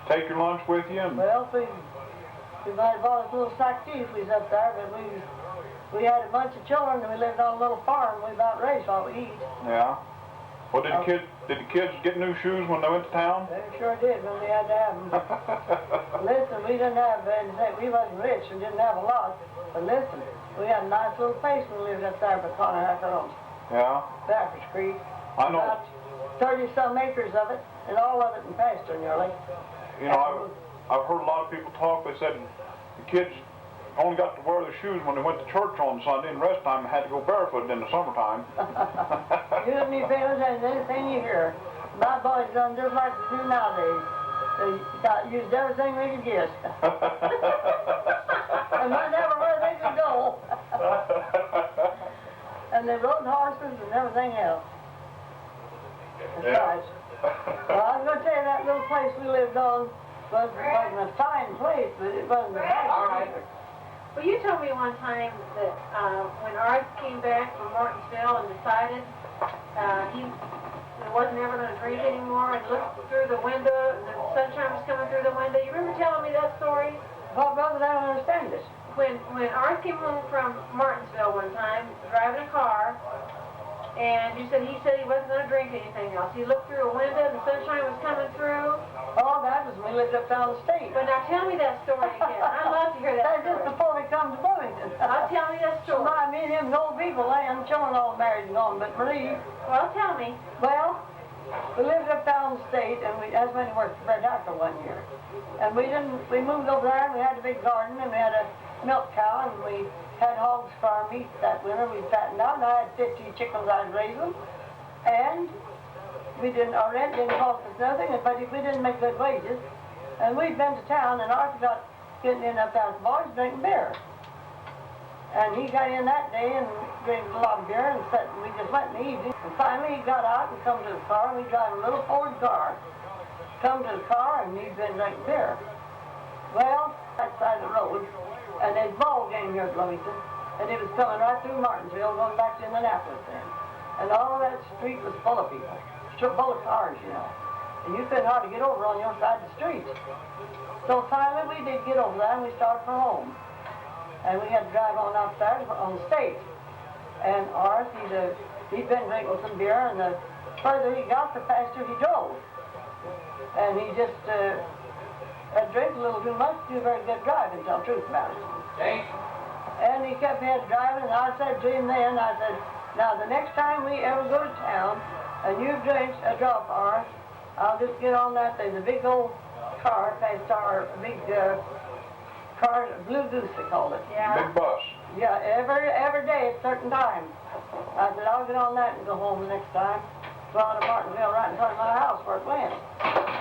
Take your lunch with you and Well, we might have bought us a little sack tea if we was up there, but we had a bunch of children and we lived on a little farm. We about raised what we eat. yeah. Well, did the kids get new shoes when they went to town? They sure did when they had to have them. Listen, we didn't have, we wasn't rich and didn't have a lot, but listen, we had a nice little place when we lived up there by Cunningham, Yeah. Backers Creek. I know. About 30-some acres of it, and all of it in pasture nearly. You know, I've heard a lot of people talk. They said the kids only got to wear their shoes when they went to church on Sunday, and the rest of the time they had to go barefoot in the summertime. You don't need to pay attention to anything you hear. My boys done just like they do nowadays. They used everything they could get. And went everywhere they could go. And they rode horses and everything else. Besides. Well, I was going to tell you that little place we lived on wasn't a fine place, but it wasn't a bad place either. Well, you told me one time that when Art came back from Martinsville and decided he wasn't ever going to drink anymore and looked through the window and the sunshine was coming through the window. You remember telling me that story? Well, brother, I don't understand this. When Art came home from Martinsville one time, driving a car, and he said he wasn't going to drink anything else. He looked through a window and the sunshine was coming through. Oh, that was when we lived up down the state. But now tell me that story again. I'd love to hear that That's just story. before we come to Bloomington. I'll tell me that So story. my, me and him, old people, and children all married and gone, but Marie, Well, tell me. well, we lived up down the state, and that's when we worked for Fred Hacker one year. And we moved over there, and we had a big garden, and we had a milk cow, and we had hogs for our meat that winter. We fattened out, and I had 50 chickens I'd raised them. And our rent didn't cost us nothing, but we didn't make good wages. And we'd been to town, and Arthur got getting in up there with the boys drinking beer. And he got in that day and drank a lot of beer, and we just went in the evening. And finally he got out and come to the car, and we drive a little Ford car. Come to the car, and he'd been drinking beer. Well, that side of the road, and there's a ball game here at Bloomington, and it was coming right through Martinsville, going back to Indianapolis then. And all of that street was full of people, full of cars, you know. And you couldn't hardly get over on your side of the street. So finally we did get over there, and we started for home. And we had to drive on out there on the state. And Arth, he'd been drinking some beer, and the further he got, the faster he drove. And he just had drank a little too much to do a very good driving, to tell the truth about it. And he kept ahead driving, and I said to him then, I said, now the next time we ever go to town, and you drink a drop, Arth, I'll just get on that. There's a big old car past our big car, Blue Goose they call it. Yeah. Big bus. Yeah, every day at a certain time. I said, I'll get on that and go home the next time. Go out to Martinsville right in front of my house where it went.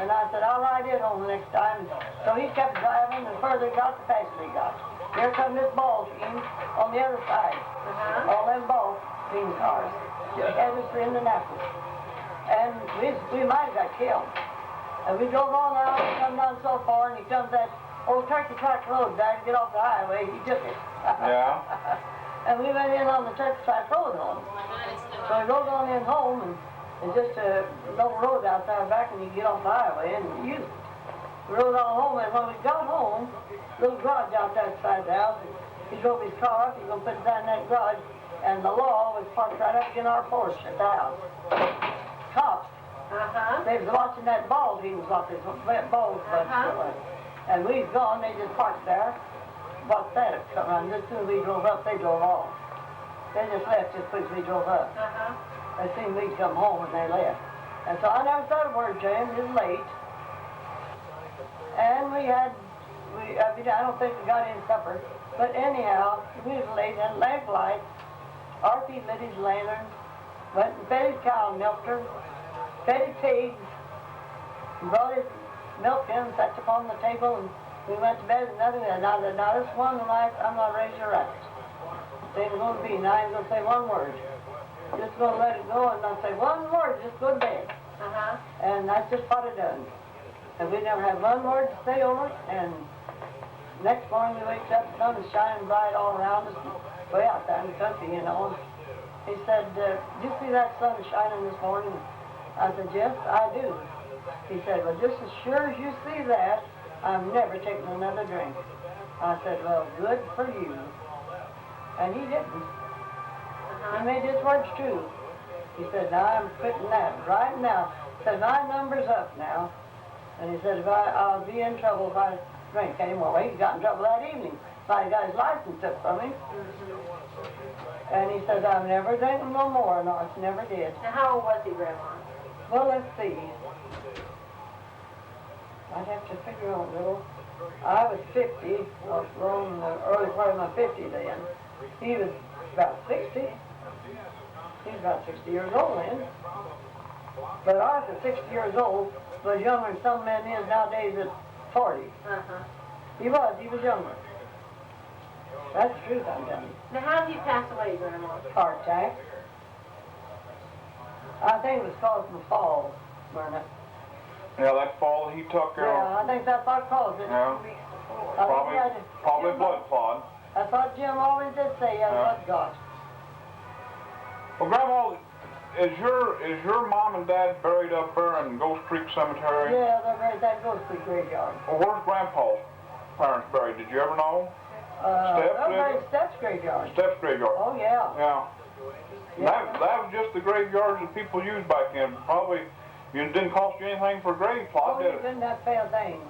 And I said, I'll ride it home the next time. So he kept driving, and the further he got, the faster he got. Here come this ball team on the other side. All them ball team cars. Just had us for Indianapolis. And we might have got killed. And we drove on out and come down so far, and he comes that old turkey track road there to get off the highway. He took it. Yeah. And we went in on the turkey track road home. So we rode on in home, and just a little road out there back, and you get off the highway and use it. We rode on home, and when we got home, little garage out there beside the house, he drove his car up, he's gonna put it down in that garage, and the law was parked right up in our porch at the house. Cops Uh-huh. They was watching that ball he was watching, that ball bunch. And we was gone, they just parked there. Watched that come around. As soon as we drove up, they drove off. They just left just as we drove up. Uh-huh. They seen we come home and they left. And so I never said a word to him. It was late. And I don't think we got any supper. But anyhow, we was late and lamplight. Archie lit his lantern, went and fed his cow and milked her, fed his pigs, and brought his milk in and sat upon the table, and we went to bed and nothing. And now this one night, I'm not ready to rest. It ain't going to be, and I ain't going to say one word. Just going to let it go and not say one word, just go to bed. Uh-huh. And that's just what I done. And we never had one word to say over it, and next morning we waked up, the sun was shining bright all around us, way out there in the country, you know. He said, did you see that sun shining this morning? I said, yes, I do. He said, well, just as sure as you see that, I'm never taking another drink. I said, well, good for you. And he didn't. He made his words true. He said, now I'm quitting that right now. He said, my number's up now. And he said, I'll be in trouble if I drink anymore. Well, he got in trouble that evening. I got his license took from him. And he says, I'm never drinking no more. No, I never did. Now, how old was he, Grandma? Well, let's see. I'd have to figure out a little. I was 50. I was grown in the early part of my 50s then. He was about 60. He was about 60 years old then. But Arthur, 60 years old, was younger than some men is nowadays at 40. Uh-huh. He was younger. That's the truth, I'm telling you. Now, how did he pass away, Grandma? Heart attack. I think it was caused from the fall, Myrna. Yeah, that fall he took, Yeah, I think that's what caused it. yeah, probably blood clot. That's what Jim always did say, blood clot. Well, Grandma, is your mom and dad buried up there in Ghost Creek Cemetery? Yeah, they're buried at that Ghost Creek graveyard. Well, where's Grandpa's parents buried? Did you ever know? They're buried at Steps graveyard. Steps graveyard. Oh, yeah. Yeah. Yeah. That was just the graveyards that people used back then. Probably, it didn't cost you anything for a grave plot, Oh, did you it? didn't have to pay a thing.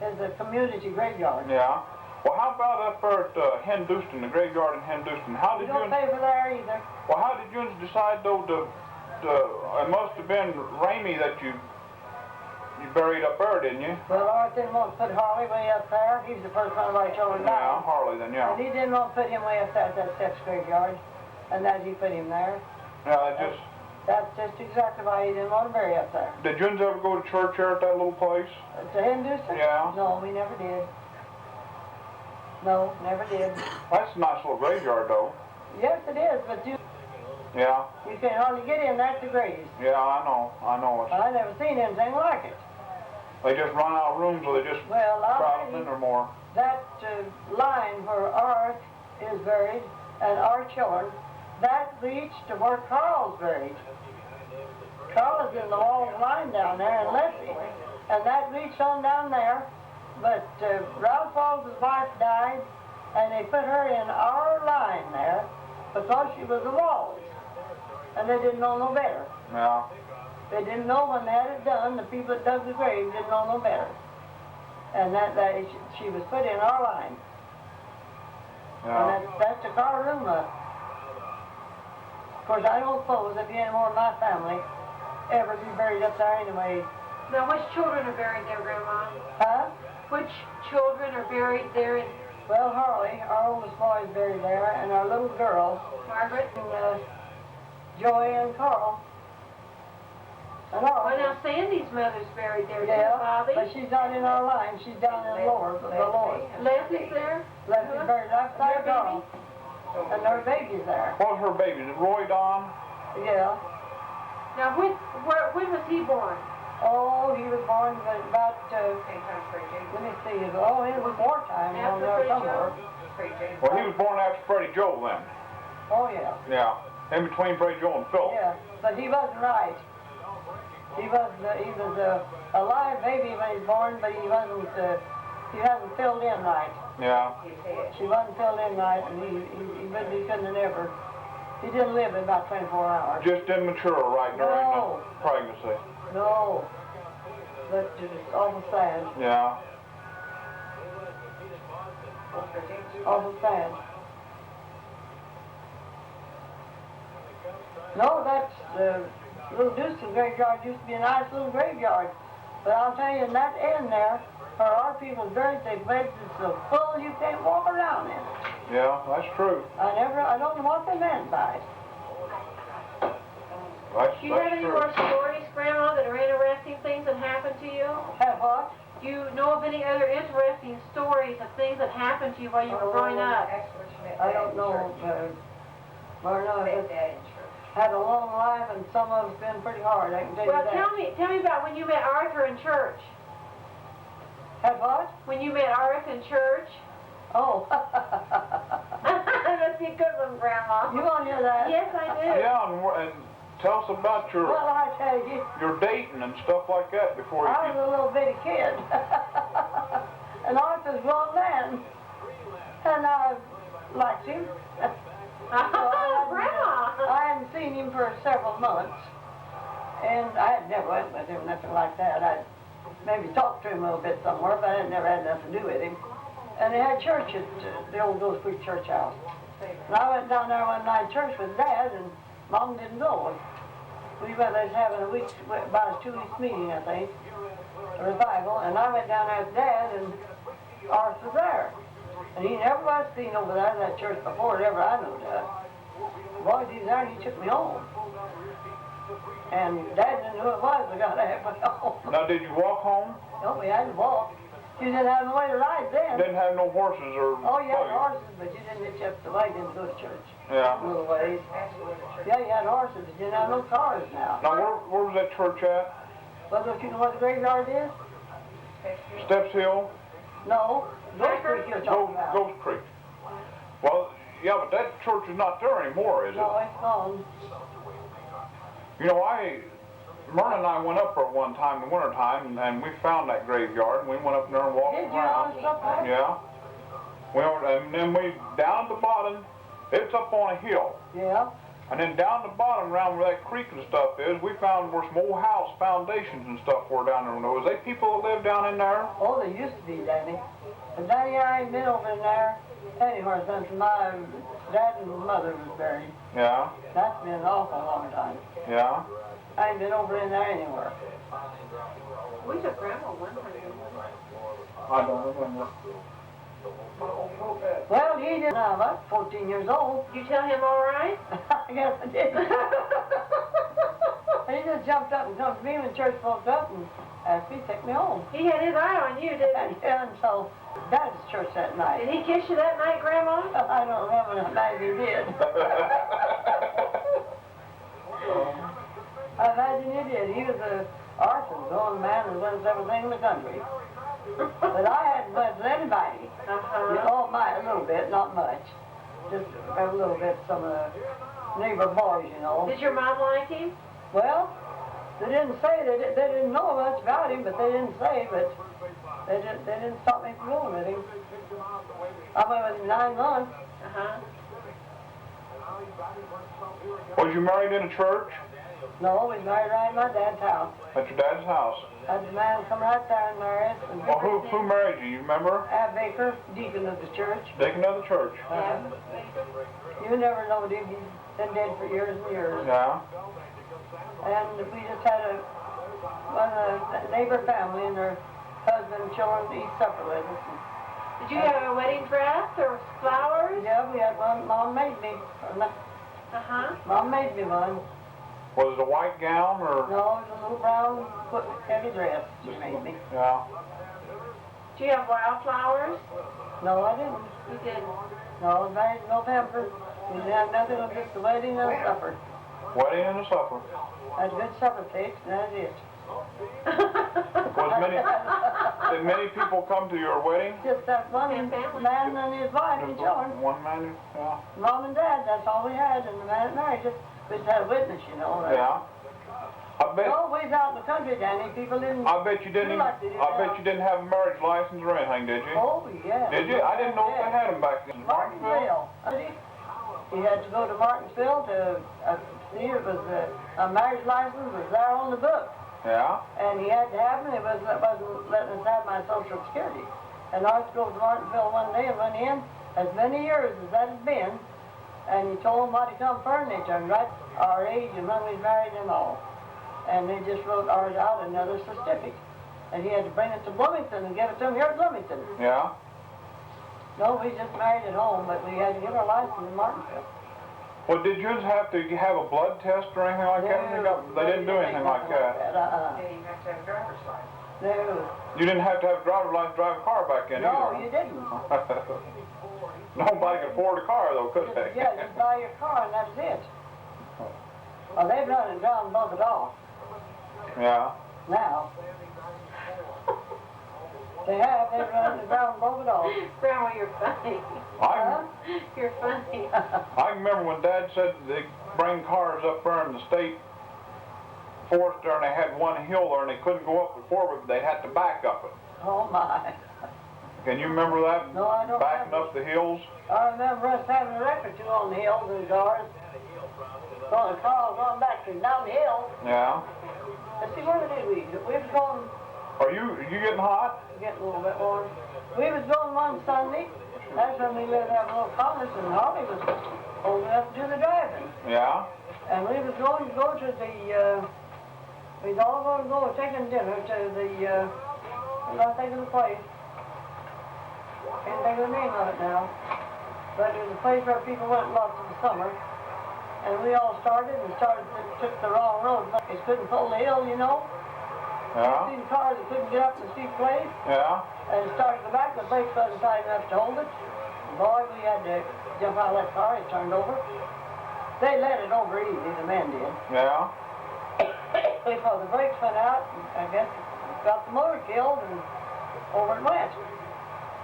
It's a community graveyard. Yeah. Well, how about up there at Hindustan, the graveyard in Hindustan? How You did don't you? pay for there either. Well, how did you decide though to? It must have been Ramey that you buried up there, didn't you? Well, Art didn't want to put Harley way up there. He's the first one of our children Yeah, died. Harley then, yeah. And he didn't want to put him way up there at that Steps graveyard. And that he put him there. Yeah, just. That's just exactly why he didn't want to bury up there. Did you ever go to church here at that little place? To Hindustan? Yeah. No, we never did. No, never did. That's a nice little graveyard, though. Yes, it is, but you Yeah. can hardly get in there to graves. Yeah, I know. It's, I never seen anything like it. they just run out of rooms, or they just Well, crowd them in or more. that line where Art is buried and our children, that reached to where Carl's buried. Carl is in the wall line down there in Leslie, and that reached on down there. But Ralph Walls' wife died, and they put her in our line there because she was a Walls, and they didn't know no better. Yeah. They didn't know when they had it done. The people that dug the grave didn't know no better, and she was put in our line. Yeah. And that's the car room up. Of course, I don't suppose there'd be any more of my family ever be buried up there anyway. Now, which children are buried there, Grandma? Huh? Which children are buried there in Well, Harley, our oldest boy, is buried there, and our little girl, Margaret? and Joey and Carl. And all. Well, now Sandy's mother's buried there too, Yeah, Bobby. but she's not in our line. She's down in the lower. Leslie's there? Leslie's buried outside Their Carl. And their baby's there. What was her baby? Roy Don? Yeah. Now, when was he born? Oh, he was born about, let me see, it was wartime down there somewhere. Well, he was born after Freddie Joe then. Oh, yeah. Yeah. In between Freddie Joe and Phil. Yeah, but he wasn't right. He was a live baby when he was born, but he hasn't filled in right. Yeah. She wasn't filled in right, and he couldn't have never, he didn't live in about 24 hours. Just didn't mature right during No. the pregnancy. No. But it's awful sad. Yeah. Awful sad. No, that's the little Deuce's graveyard used to be a nice little graveyard. But I'll tell you, in that end there, where our people buried, they place is so full you can't walk around in it. Yeah, that's true. I don't know what they meant by it. That's Do you have any true. more stories, Grandma, that are interesting things that happened to you? Have what? Do you know of any other interesting stories of things that happened to you while you were growing up? I don't know, Marna, had a long life and some of it's been pretty hard, I can tell you Well, that. tell me about when you met Arthur in church. Had what? When you met Arthur in church. Oh. That must be a good one, Grandma. You want to hear that? Yes, I do. Yeah, and tell us about Well, I tell you, your dating and stuff like that before you. I was a little bitty kid. And Arthur's a grown man. And I liked him. Grandma! I hadn't seen him for several months. And I had never went with him, nothing like that. I'd maybe talked to him a little bit somewhere, but I never had nothing to do with him. And they had church at the old Ghost Creek Church House. And I went down there one night to church with Dad, and Mom didn't go. We were having about a 2-week meeting, I think, a revival, and I went down there with Dad, and Arthur was there. And he never was seen over there in that church before, ever I knew that. Boy, he was there, and he took me home. And Dad didn't know who it was, we got halfway home. Now, did you walk home? No, we had to walk. You didn't have no way to ride then. Didn't have no horses or. Oh, you had horses, but you didn't hitch up the wagon to go to church. Yeah. Little ways. Yeah, you had horses, but you didn't have no cars now. Now, where was that church at? Well, don't you know what the graveyard is? Steps Hill? No, Ghost Creek you're talking about. Ghost Creek. Well, yeah, but that church is not there anymore, is it? No, it's gone. You know, Myrna and I went up there one time in the wintertime, and we found that graveyard, and we went up there and walked Did you around. honest up there? Yeah. And then we, down at the bottom, it's up on a hill. Yeah. And then down the bottom, around where that creek and stuff is, we found where some old house foundations and stuff were down there. Was they people that lived down in there? Oh, they used to be, Danny. But Danny, I ain't been over in there anywhere since my dad and mother was buried. Yeah. That's been an awful long time. Yeah. I ain't been over in there anywhere. We took Grandma one time. I don't remember. Well, he did. Now, about 14 years old. Did you tell him all right? I guess I did. He just jumped up and come to me when church broke up and asked me to take me home. He had his eye on you, didn't he? And so, that was church that night. Did he kiss you that night, Grandma? I don't remember, maybe he did. I imagine he did. He was an arson, the only man who runs everything in the country. But I hadn't went with anybody. Oh, a little bit, not much. Just a little bit, some of the neighbor boys, you know. Did your mom like him? Well, they didn't say, they didn't know much about him, but they didn't say, but they didn't stop me from going with him. I went with him 9 months. Was you married in a church? No, we married right in my dad's house. At your dad's house? Had the man come right there and marry us. Well, who married you? You remember? Ab Baker, deacon of the church. Deacon of the church. You never knowed him. He's been dead for years and years. Yeah. And we just had a neighbor family and their husband and children to eat supper with us. Did you have a wedding dress or flowers? Yeah, we had one. Mom made me. Mom made me one. Was it a white gown or? No, it was a little brown heavy dress she made me. Yeah. Do you have wildflowers? No, I didn't. You didn't. No, it was married in November. We didn't have nothing but just a wedding and a supper. Wedding and a supper. Had good supper cakes, and that's it. Did many people come to your wedding? Just that one man and his wife and children. One man, yeah. Mom and Dad, that's all we had, and the man that married us. We just had a witness, you know. Right? Yeah. I bet. No, ways out in the country, Danny, people didn't. I bet you didn't. I bet you didn't have a marriage license or anything, did you? Oh yeah. Did you? I didn't know if they had them back then. Martinsville. He had to go to Martinsville to see if it was a marriage license was there on the book. Yeah? And he had to have me. It wasn't letting us have my Social Security. And I drove to Martinsville one day and went in, as many years as that had been, and he told them what he come furniture, and right our age and when we married and all. And they just wrote ours out another certificate. And he had to bring it to Bloomington and give it to him here at Bloomington. Yeah? No, we just married at home, but we had to get our license in Martinsville. Well, did you have to have a blood test or anything like that? They didn't do anything like that. Yeah, you have to have a driver's license. No. You didn't have to have a driver's license to drive a car back then No, either. you didn't. Nobody could afford a car though, could they? Yeah, just buy your car and that's it. Well, they've run it down above it all Yeah. now. They've run it down above it all. Grandma, you're funny. I You're funny. I remember when Dad said they bring cars up there in the state forest there, and they had one hill there, and they couldn't go up before, but they had to back up it. Oh my. Can you remember that? No, I don't Backing remember. up the hills? I remember us having a wreck or two on the hills and cars. Going the car going back and down the hill. Yeah. Let's see, where did we? We was going, Are you getting hot? getting a little bit warm. We was going one Sunday. That's when we lived out in little college and Harvey was old enough to do the driving. Yeah. And we was going to go to the, we was all going to go taking dinner to the, I'm not thinking of the place. Can't think of the name of it now. But it was a place where people went lots of the summer. And we all took the wrong road. They couldn't pull the hill, you know. Yeah. 15 cars that couldn't get up the steep place. Yeah. And it started the back, the brakes wasn't tight enough to hold it. Boy, we had to jump out of that car, it turned over. They let it over easy, the men did. Yeah. Because the brakes went out, and I guess got the motor killed, and over it went.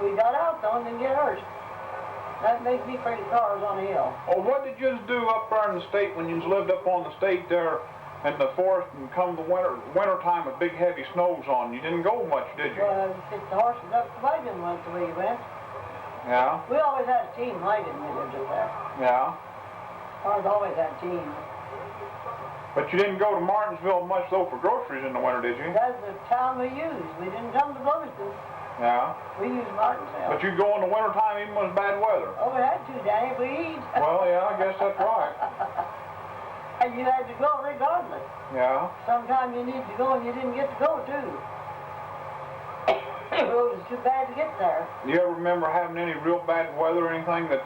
We got out though and didn't get hurt. That makes me afraid of cars on the hill. Oh, what did you do up there in the state when you lived up on the state there in the forest and come the winter time with big heavy snows on? You didn't go much, did you? Well, it's the horses up the wagon once the way we went. Yeah. We always had a team wagon when we lived up there. Yeah. Ours always had a team. But you didn't go to Martinsville much though for groceries in the winter, did you? That's the town we used. We didn't come to Bloomington. Yeah. We used Martinsville. But you go in the winter time even when it's bad weather. Oh, we had to, Danny. We eat. Well, yeah, I guess that's right. And you had to go regardless. Yeah. Sometimes you need to go and you didn't get to go, too. The road was too bad to get there. Do you ever remember having any real bad weather or anything that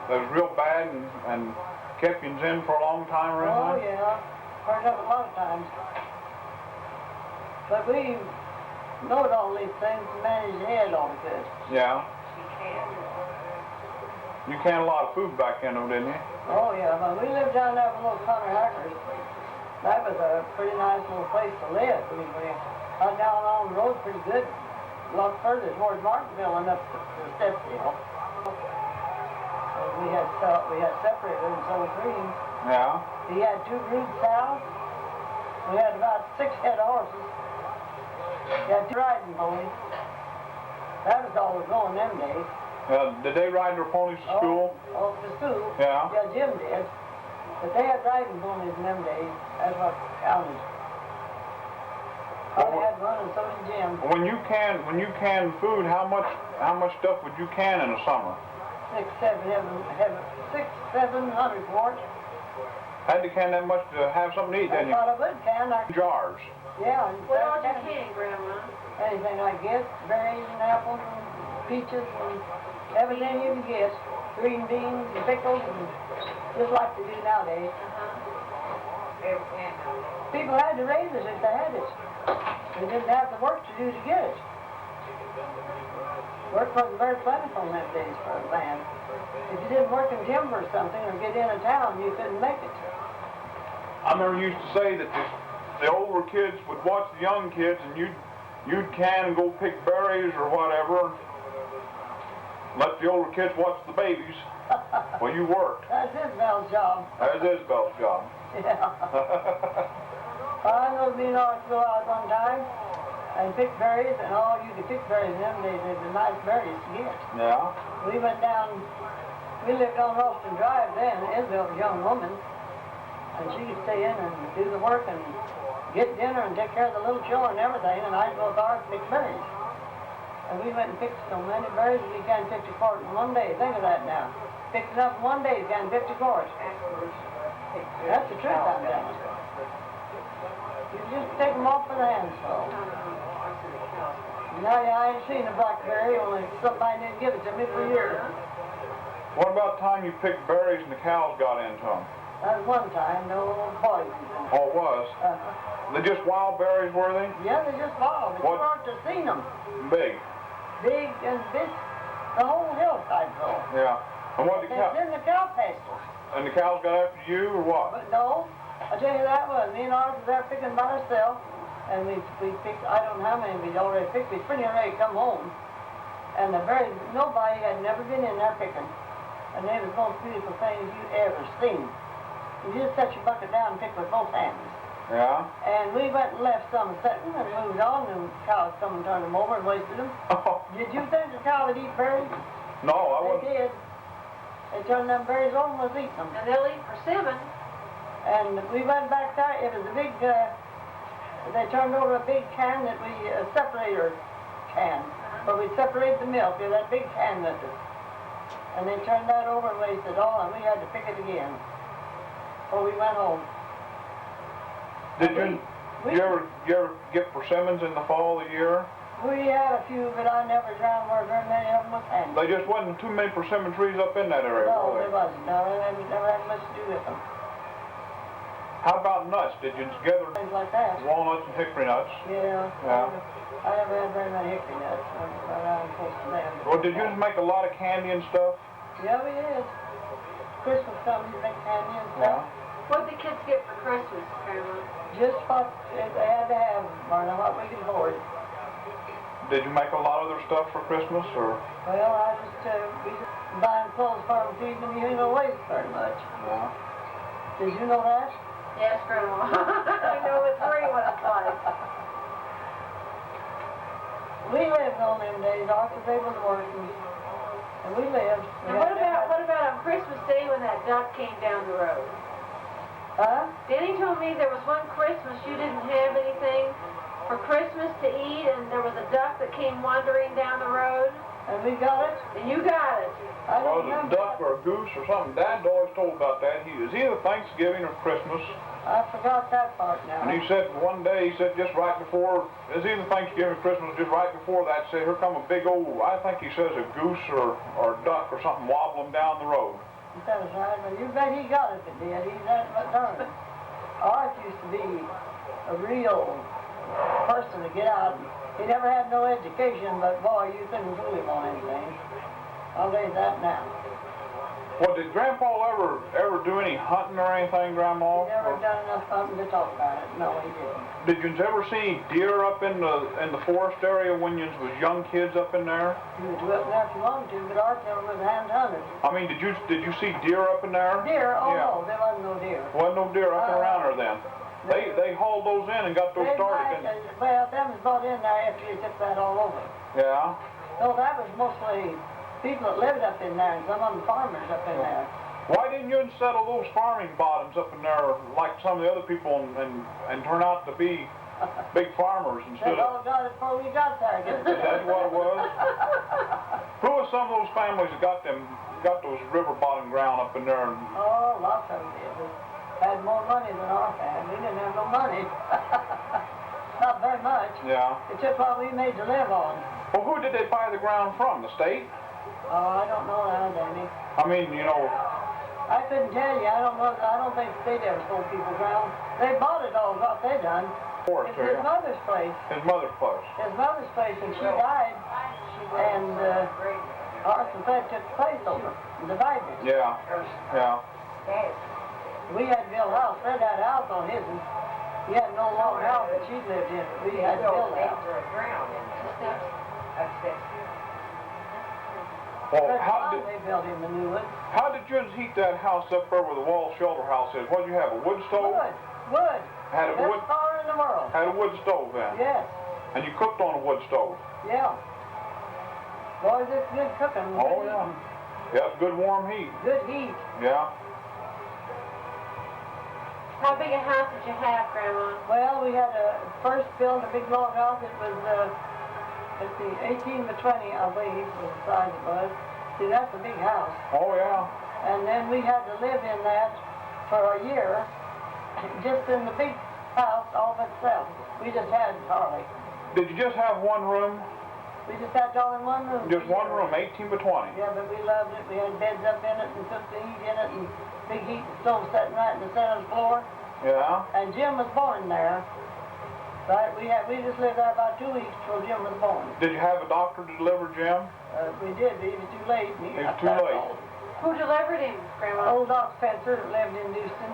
was real bad and kept you in for a long time or Oh, anything? yeah. Turned up a lot of times. But we knowed all these things and managed ahead all we could. Yeah. You canned a lot of food back then, though, didn't you? Oh, yeah. When we lived down there with little Connor Hackers, that was a pretty nice little place to live. We got down on the road pretty good. A lot further towards Martinsville and up to Stepsdale. We had separated and sold creams. Yeah. He had 2 brood cows. We had about 6 head of horses. He had 2 riding ponies. That was all we was going them days. Did they ride their ponies to school? Oh, to school. Yeah. Yeah, Jim did. But they had riding ponies in them days. That's what counted. I had one and so did Jim. When you can food, how much stuff would you can in the summer? 700 quarts. Had to can that much to have something to eat, I didn't you? thought I would can. Jars. Yeah. And What all you that's can, Grandma? anything I get, berries and apples and peaches and everything you can get. Green beans and pickles and just like they do nowadays. People had to raise it if they had it. They didn't have the work to do to get it. Work wasn't very plentiful in that days for a man. If you didn't work in timber or something or get in a town, you couldn't make it. I remember you used to say that the older kids would watch the young kids and you'd can and go pick berries or whatever. Let the older kids watch the babies. Well, you worked. That's Isabel's job. That was Isabel's job. Yeah. I know me and I used to go out one time and pick berries, and all you could pick berries in them days. They were nice berries to get. Yeah. We went down, we lived on Ralston Drive then. Isabel was a young woman, and she could stay in and do the work and get dinner and take care of the little children and everything, and I'd go with ours to pick berries. And we went and picked so many berries we can't pick a quart in one day. Think of that now. Picked enough in one day, you can't pick a quart. That's the truth I'm telling you. You just take them off with a handful. Now I ain't seen a blackberry, only somebody didn't give it to me for years. What about the time you picked berries and the cows got into them? That was one time, no poison. Oh, it was? They just wild berries, were they? Yeah, they just wild, but What? you ought to have seen them. Big. Big and big, the whole hillside full. Yeah. And what did It's in the cow pastures. and the cows got after you, or what? But no, I tell you that was, me and ours was there picking by ourselves, and we picked, I don't know how many we'd already picked, we'd pretty ready to come home. And the berries, nobody had never been in there picking. And they was the most beautiful things you ever seen. You just set your bucket down and pick with both hands. Yeah? And we went and left some sitting and moved on, and cows come and turned them over and wasted them. Oh, Did you think the cow would eat berries? no, I They wouldn't. did. They turned them berries over and was eating them. And they'll eat persimmon. And we went back there, it was a big, they turned over a big can that we, separator can, where we separate the milk, in that big can with us. And they turned that over and wasted all, and we had to pick it again. Before we went home. Did We you ever get persimmons in the fall of the year? We had a few, but I never drowned where very many of them was handy. They just wasn't too many persimmon trees up in that area, No, were there they? wasn't. No, we never had much to do with them. How about nuts? Did you gather Things like that. walnuts and hickory nuts? Yeah. Yeah. I never had very many hickory nuts. I'm close to them. Well, did you make a lot of candy and stuff? Yeah, we did. Christmas comes, you make candy and Yeah. stuff. What did the kids get for Christmas, Grandma? Just what they had to have, Marna, what we could afford. Did you make a lot of other stuff for Christmas, or? Well, I just, we buying clothes for them, feeding them, you ain't gonna waste very much. Yeah. Did you know that? Yes, Grandma. I know it's free what it's like. We lived on them days, after they was working. And we lived. And what about on Christmas Day when that duck came down the road? Huh? Danny told me there was one Christmas you didn't have anything for Christmas to eat, and there was a duck that came wandering down the road, And we got it? and you got it. I Was don't it a remember. duck or a goose or something? Dad always told about that. He was either Thanksgiving or Christmas. I forgot that part now. And he said one day, he said just right before, it was either Thanksgiving or Christmas, just right before that, said, here come a big old, I think he says a goose or a duck or something wobbling down the road. That was right, but you bet he got it, did. He's that much darn. Art used to be a real person to get out. He never had no education, but boy, you couldn't fool him on anything. I'll tell you that now. Well, did Grandpa ever do any hunting or anything, Grandma? He never done enough something to talk about it. No, he didn't. Did you ever see deer up in the forest area when you was young kids up in there? You could go up there if you wanted to, but Art never was hand hunted. I mean, did you see deer up in there? Deer? Oh Yeah. no, there wasn't no deer. Wasn't no deer up and around there then. They hauled those in and got those They started. might, well, them was brought in there after you took that all over. Yeah. So that was mostly people that lived up in there, and some of them farmers up in there. Why didn't you settle those farming bottoms up in there like some of the other people and turn out to be big farmers instead They of? all got it before we got there. Is that what it was? Who are some of those families that got those river bottom ground up in there? And, Oh, lots of them did. Had more money than our family. We didn't have no money. Not very much. yeah. It took what we made to live on. Well, who did they buy the ground from? The state? Oh, I don't know now, Danny. I mean, you know. I couldn't tell you. I don't think the state ever sold people ground. They bought it all, what they done. Forest It's his area. mother's place. His mother's place. His mother's place, and she died. And Arthur Fed took the place over and divided it. Yeah. Yeah. We had to build a house. Fred had a house on his. He had no long house that she lived in. We had to build a house. Well, Fred's how mom, did they built him a new one. you heat that house up there where the wall shelter house is? What did you have? A wood stove? Wood. Had a wood. Best fire in the world. Had a wood stove then. Yes. And you cooked on a wood stove. Yeah. Boys, it's good cooking. Oh, Good yeah. eating. Yep, good warm heat. Good heat. Yeah. How big a house did you have, Grandma? Well, we had first built a big log house. It was, let's see, 18 by 20, I believe, was the size it was. See, that's a big house. Oh, yeah. And then we had to live in that for a year, just in the big house all by itself. We just had Charlie. Did you just have one room? We just had it all in one room. Just one room, 18 by 20? Yeah, but we loved it. We had beds up in it and cooked the heat in it and big heat stove sitting right in the center of the floor. Yeah. And Jim was born there. Right, we just lived there about 2 weeks till Jim was born. Did you have a doctor to deliver Jim? We did, but he was too late. He was too late. Who delivered him, Grandma? Old Doc Spencer that lived in Houston.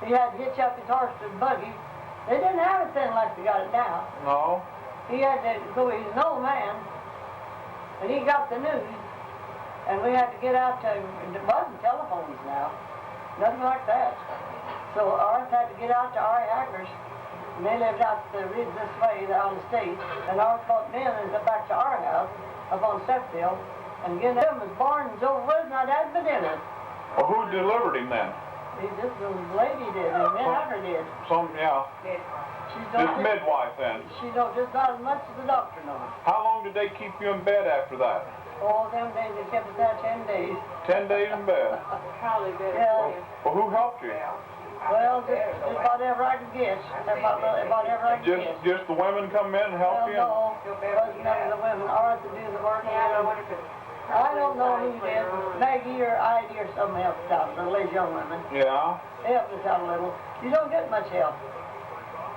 He had to hitch up his horse to the buggy. They didn't have it then like they got it now. No. He had to go, he's an old man, and he got the news, and we had to get out to, there wasn't telephones now, nothing like that. So ours had to get out to R.A. Hackers, and they lived out the ridge this way down the state, and ours brought them in and got back to our house up on Stepville, and again, Jim was born and so was not had been in it. Well, who delivered him then? This lady did, and then Hacker did. Yeah. She This don't, midwife then. she don't just not as much as the doctor knows. How long did they keep you in bed after that? All them days, they kept us there 10 days. 10 days in bed. Probably better Yeah. for you. Well, who helped you? Well, just whatever I could get. Whatever I could get. Just the women come in and help you? Well, no, it wasn't none of the women. Ours to do the work. I don't know who did. Maggie or Ivy or somebody else out. The lady young women. Yeah. They helped us out a little. You don't get much help.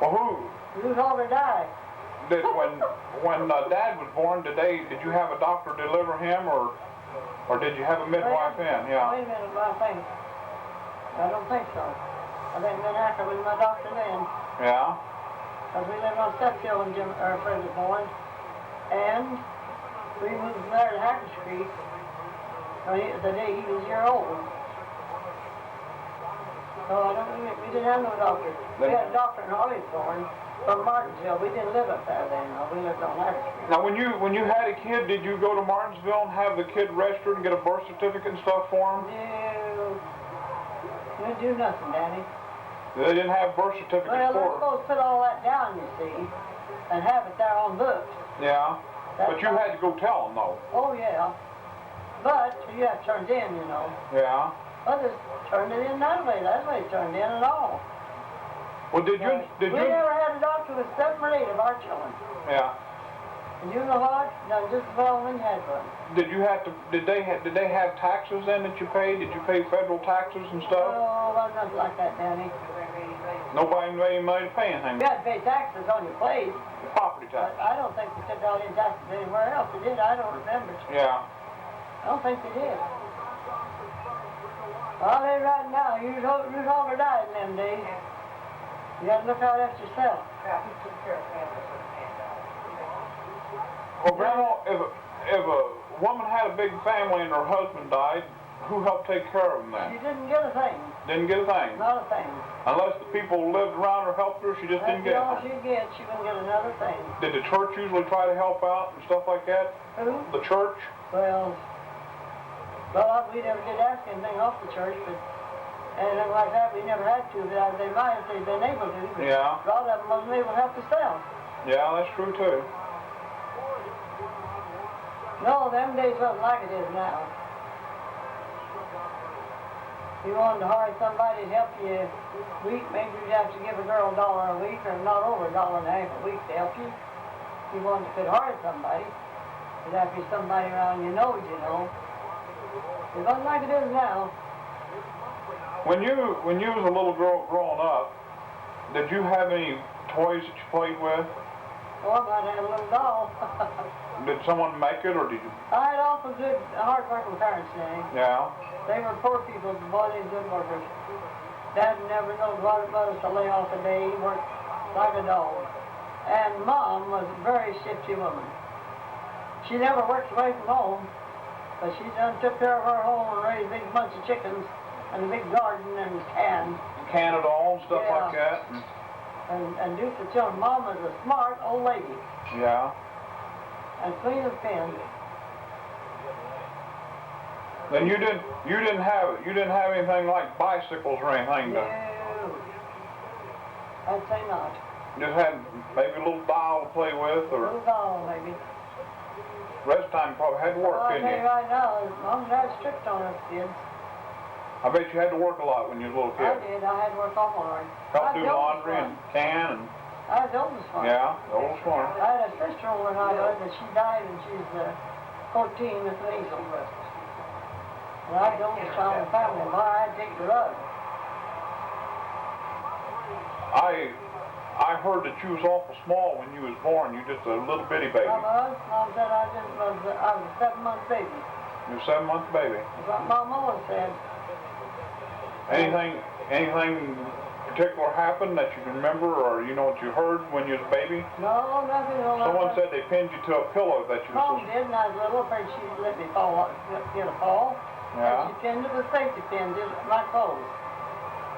Well, Who's older die? when Dad was born, did you have a doctor deliver him, or did you have a midwife in? Yeah. Wait a minute, I think. I don't think so. I think Ben Hacker was my doctor then. Yeah. Because we lived on Stepville when Fred was born. And we moved from there to Hacker Street the day he was a year old. So we didn't have no doctor. We had a doctor in Harleythorne from Martinsville. We didn't live up there then. No. We lived on Hacker Street. Now, when you had a kid, did you go to Martinsville and have the kid registered and get a birth certificate and stuff for him? No. We didn't do nothing, Danny. They didn't have birth certificates Well, they're for him. supposed to put all that down, you see, and have it there on books. Yeah. But you had to go tell them, though. Oh, yeah. But you have to turn it in, you know. Yeah. Others turned it in that way. That way it turned in at all. Well, did you? We never had a doctor with 7 or 8 of our children. Yeah. And you know what? Done just as well when you had one. Did you have to? Did they have taxes then that you paid? Did you pay federal taxes and stuff? Oh, well, nothing like that, Danny. Nobody made money to pay anything. You had to pay taxes on your place. Property But tax. I don't think they took out any taxes anywhere else. They did. I don't remember. Yeah. I don't think they did. Well, they right now, you'd older died in them days. You gotta look out after yourself. Well, Grandma, if a woman had a big family and her husband died, who helped take care of them She then? didn't get a thing. Didn't get a thing. Not a thing. Unless the people who lived around her helped her, she just didn't get That's all anything. she'd get. She wouldn't get another thing. Did the church usually try to help out and stuff like that? Who? The church? Well, we never did ask anything off the church, but anything like that, we never had to. But they might if they'd been able to. But Yeah. a lot of them wasn't able to help themselves. Yeah, that's true too. No, them days wasn't like it is now. If you wanted to hire somebody to help you a week, maybe you'd have to give a girl $1 a week or not over $1.50 a week to help you. If you wanted to hire somebody, it'd have to be somebody around you know. It wasn't like it is now. When you was a little girl growing up, did you have any toys that you played with? Oh, I might have a little doll. Did someone make it, or did you? I had awful good, hard-working parents, Danny. Yeah. They were poor people, but boy, they were good workers. Dad never knowed what it was to lay off a day. He worked like a dog. And Mom was a very shifty woman. She never worked away from home, but she done took care of her home and raised a big bunch of chickens and a big garden and cans. Canada all and stuff like Yeah. that. And do for children. Mom was a smart old lady Yeah. and clean as pins. Then you didn't have anything like bicycles or anything to. No, I'd say not. Just had maybe a little doll to play with, A or little doll, maybe. rest of the time you probably had to work, Well, I'll didn't tell you you? right now, Mom and Dad strict on us kids. I bet you had to work a lot when you was a little I kid. did. I had to work awful hard. Help I was do the oldest laundry one. and can and, I was the oldest one. yeah, the oldest one. I had a sister when I was, and she died when she was 14 with Hazel. And I was the oldest child in the family, and I had to take the rug. I heard that you was awful small when you was born. You just a little bitty baby. I was. Mom said I was a 7-month baby. You was a 7-month baby. That's what Mom always said. Anything particular happened that you can remember, or you know what you heard when you was a baby? No, nothing. Someone said they pinned you to a pillow that you Mom was. did, and I was little, afraid she'd let me fall, get a fall. Yeah. And she pinned it with safety pins in my clothes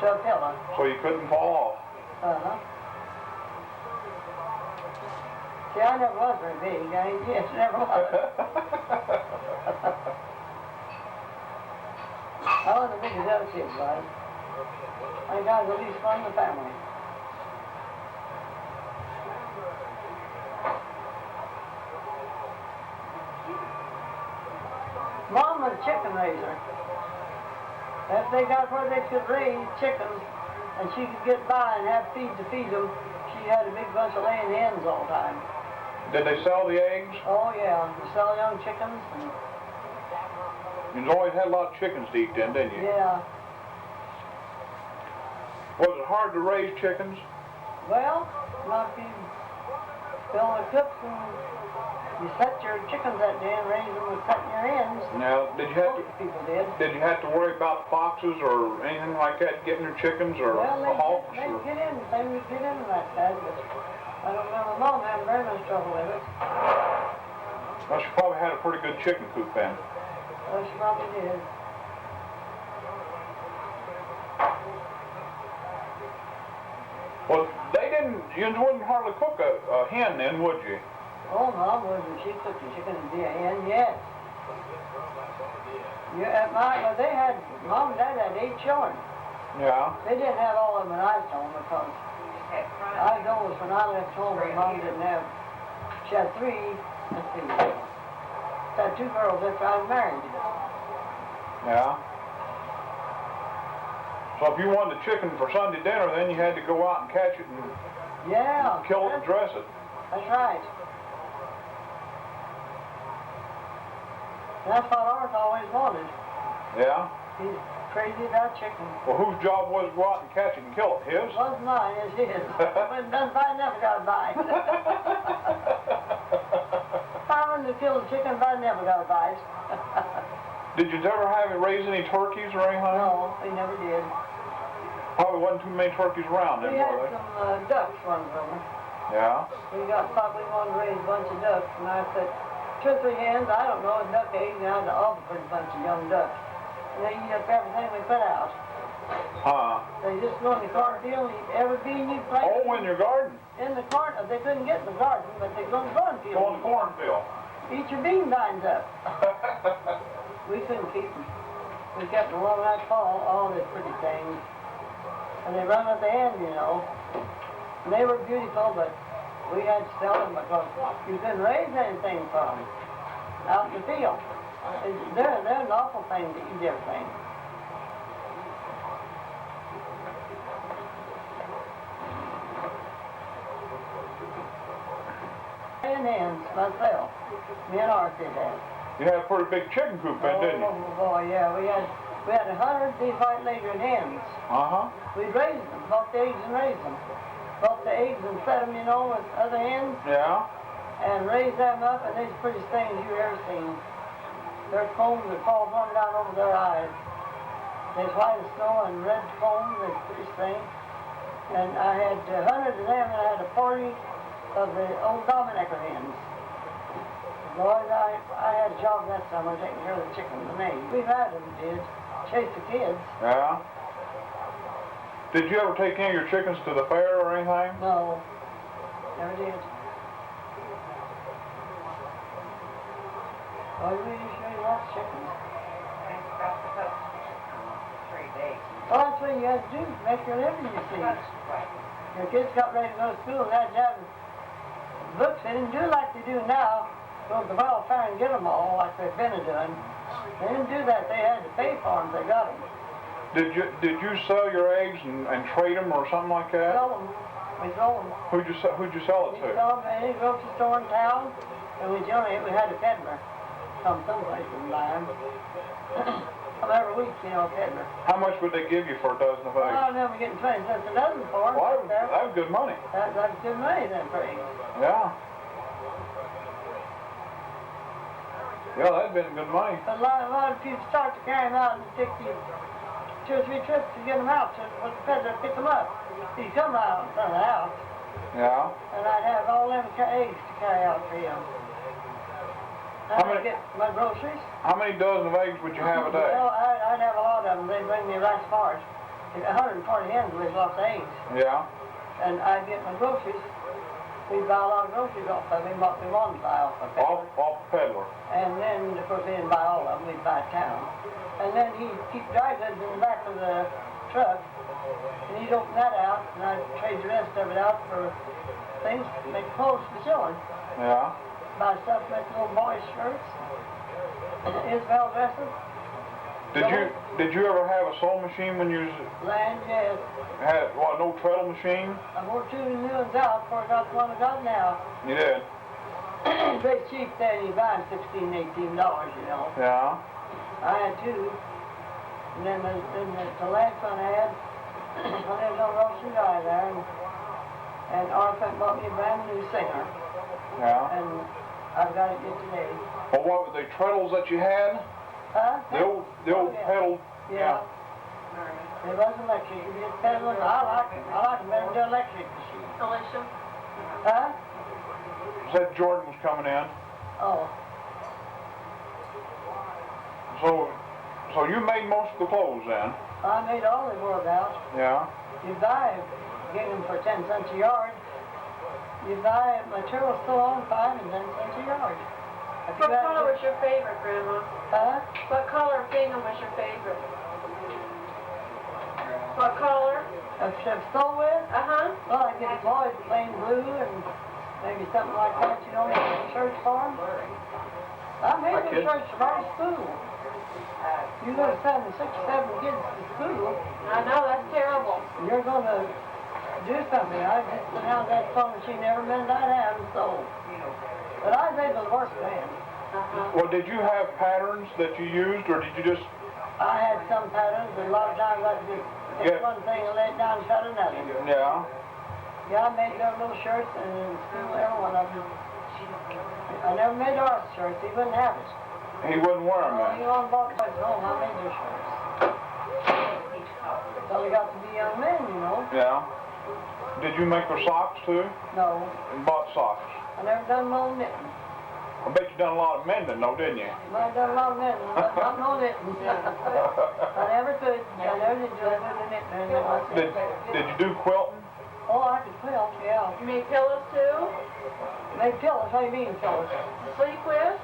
to a pillow. So you couldn't fall off. Uh-huh. See, I never was very big. Yes, never was. I wasn't as big as other kids was. I think I was the least one in the family. Mom was a chicken raiser. If they got where they could raise chickens and she could get by and have feed to feed them, she had a big bunch of laying hens all the time. Did they sell the eggs? Oh yeah, we sell young chickens and You always had a lot of chickens to eat then, didn't you? yeah. Was it hard to raise chickens? Well, not if you fill the cooks and you set your chickens that day and raise them with cutting your hens. Now, did you have to? Most people did. Did you have to worry about foxes or anything like that getting your chickens, or Well, hawks? they Or... get in, they would get in like that, but I don't remember Mom having very much trouble with it. Well, she probably had a pretty good chicken coop then. Well, she probably did. Well, they didn't. You wouldn't hardly cook a hen then, would you? Oh, Mom wouldn't. She cooked the chicken and be a hen, yes. Yeah, well, they had, Mom and Dad had 8 children. Yeah. They didn't have all of them when I was home because I was oldest when I left home, and Mom didn't have. She had 3, let's see, she had 2 girls after I was married. Yeah. So if you wanted a chicken for Sunday dinner, then you had to go out and catch it and Yeah. kill it and dress it. That's right. That's what ours always wanted. Yeah. He's crazy about chicken. Well, whose job was to go out and catch it and kill it? His? It wasn't mine, it's his. But it doesn't buy never got bite. I wanted to kill the chicken, but I never got a bite. Did you ever have him raise any turkeys or anything? No, we never did. Probably wasn't too many turkeys around then, We had were they? some ducks one summer. Yeah. We thought we wanted to raise a bunch of ducks, and I said, 2 or 3 hens, I don't know, a duck egg, and I had to offer for a bunch of young ducks. And they eat up everything we put out. Huh. They just go in the cornfield and eat every bean you plant. Oh, in your garden. In the corn, they couldn't get in the garden, but they go in the cornfield. Go in the cornfield. Eat your bean vines up. We couldn't keep them. We kept them along that fall, all these pretty things. And they run at the end, you know. And they were beautiful, but we had to sell them because you couldn't raise anything from them out in the field. They're an awful thing to eat everything. And hens, myself. Me and ours did that. You had a pretty big chicken coop then, didn't you? Oh boy, yeah, we had 100 of these white leghorn hens. Uh-huh. We'd raise them, bought the eggs and raised them. Bought the eggs and set them, you know, with other hens, Yeah. and raised them up, and they're the prettiest things you've ever seen. Their combs that fall one down over their eyes. They're white as snow and red combs, they're the prettiest thing. And I had 100 of them, and I had 40 of the old Dominicker hens. Boys, I had a job that summer taking care of the chickens and eggs. We've had them, did. Chase the kids. Yeah. Did you ever take any of your chickens to the fair or anything? No, never did. Oh, you really sure you lost chickens. And got the husband 3 days. Oh, that's what you had to do, make your living, you see. That's right. Your kids got ready to go to school, they had to have books. They didn't do it like they do now. Go to the welfare and get them all like they've been doing. They didn't do that. They had to pay for them. They got them. Did you sell your eggs and trade them or something like that? Sell them. We sold them. Who'd you sell it We to? sold them at any grocery store in town. And we had a peddler from someplace and buy them. Every week, you know, a peddler. How much would they give you for a dozen of Well, eggs? I never getting 20 cents a dozen for them. Well, that was good money. That's good money then for eggs. Yeah. Yeah, that'd been good money. But a lot of people start to carry them out and take you 2 or 3 trips to get them out to the peddler pick them up. He'd come out in front of the house, Yeah. and I'd have all them eggs to carry out for him. How I'd many- get my groceries. How many dozen of eggs would you have a day? Well, I'd have a lot of them. They'd bring me rice bars. 140 hens was lots of eggs. Yeah. And I'd get my groceries. We'd buy a lot of groceries off of him, what we wanted to buy off of him. Off the peddler. And then, of course, we didn't buy all of them, we'd buy a town. And then he'd keep dry goods in the back of the truck, and he'd open that out, and I'd trade the rest of it out for things to make clothes for children. Yeah. Buy stuff, make little boys' shirts, Isabel dresses, Did you ever have a sewing machine when you land, yes. had what, no treadle machine? I wore 2 new ones out before I got the one I got now. You did. Very cheap then, you buy them $16, $18, you know. Yeah. I had 2. And then the last one I had, well, there was no Russian guy there, and Arthur bought me a brand new singer, Yeah. and I've got it yet today. Well, what were the treadles that you had? Huh? The old yeah. pedal. Yeah. It wasn't electric, you just pedaling. I like it better than the electric machine. Alicia? Huh? Said Jordan was coming in. Oh, So you made most of the clothes then? I made all the work out. Yeah. You buy, get them for 10 cents a yard. You buy material still on 5 and 10 cents a yard. If you What got- color was your favorite, Grandma? Huh? What color of gingham was your favorite? What color? If it's stole with, Uh-huh. well, I get boys plain blue and maybe something like that, you know, make a shirt for them. I made the kids. shirts for our school. You go to send 6 or 7 kids to school, I know, that's terrible. you're going to do something. I just went out that sewing machine never meant I'd have them sold. But I was able to work then. Uh-huh. Well, did you have patterns that you used, or did you just? I had some patterns, but a lot of times I just Yeah. take one thing and lay it down and cut another. Yeah. Yeah, I made their little shirts and in school, every one of them. I never made Arthur's shirts, he wouldn't have it. He wouldn't wear them Oh, then. he on bought boys home, I made their shirts. So they got to be young men, you know. Yeah. Did you make their socks too? No, And bought socks. I never done no knitting. I bet you done a lot of mending though, didn't you? I done a lot of knitting, but not no knitting. I never could. I never did do the knitting. Did you do quilting? Oh, I could quilt, yeah. You made pillows too? Make pillows, how you mean pillows? To sleep with?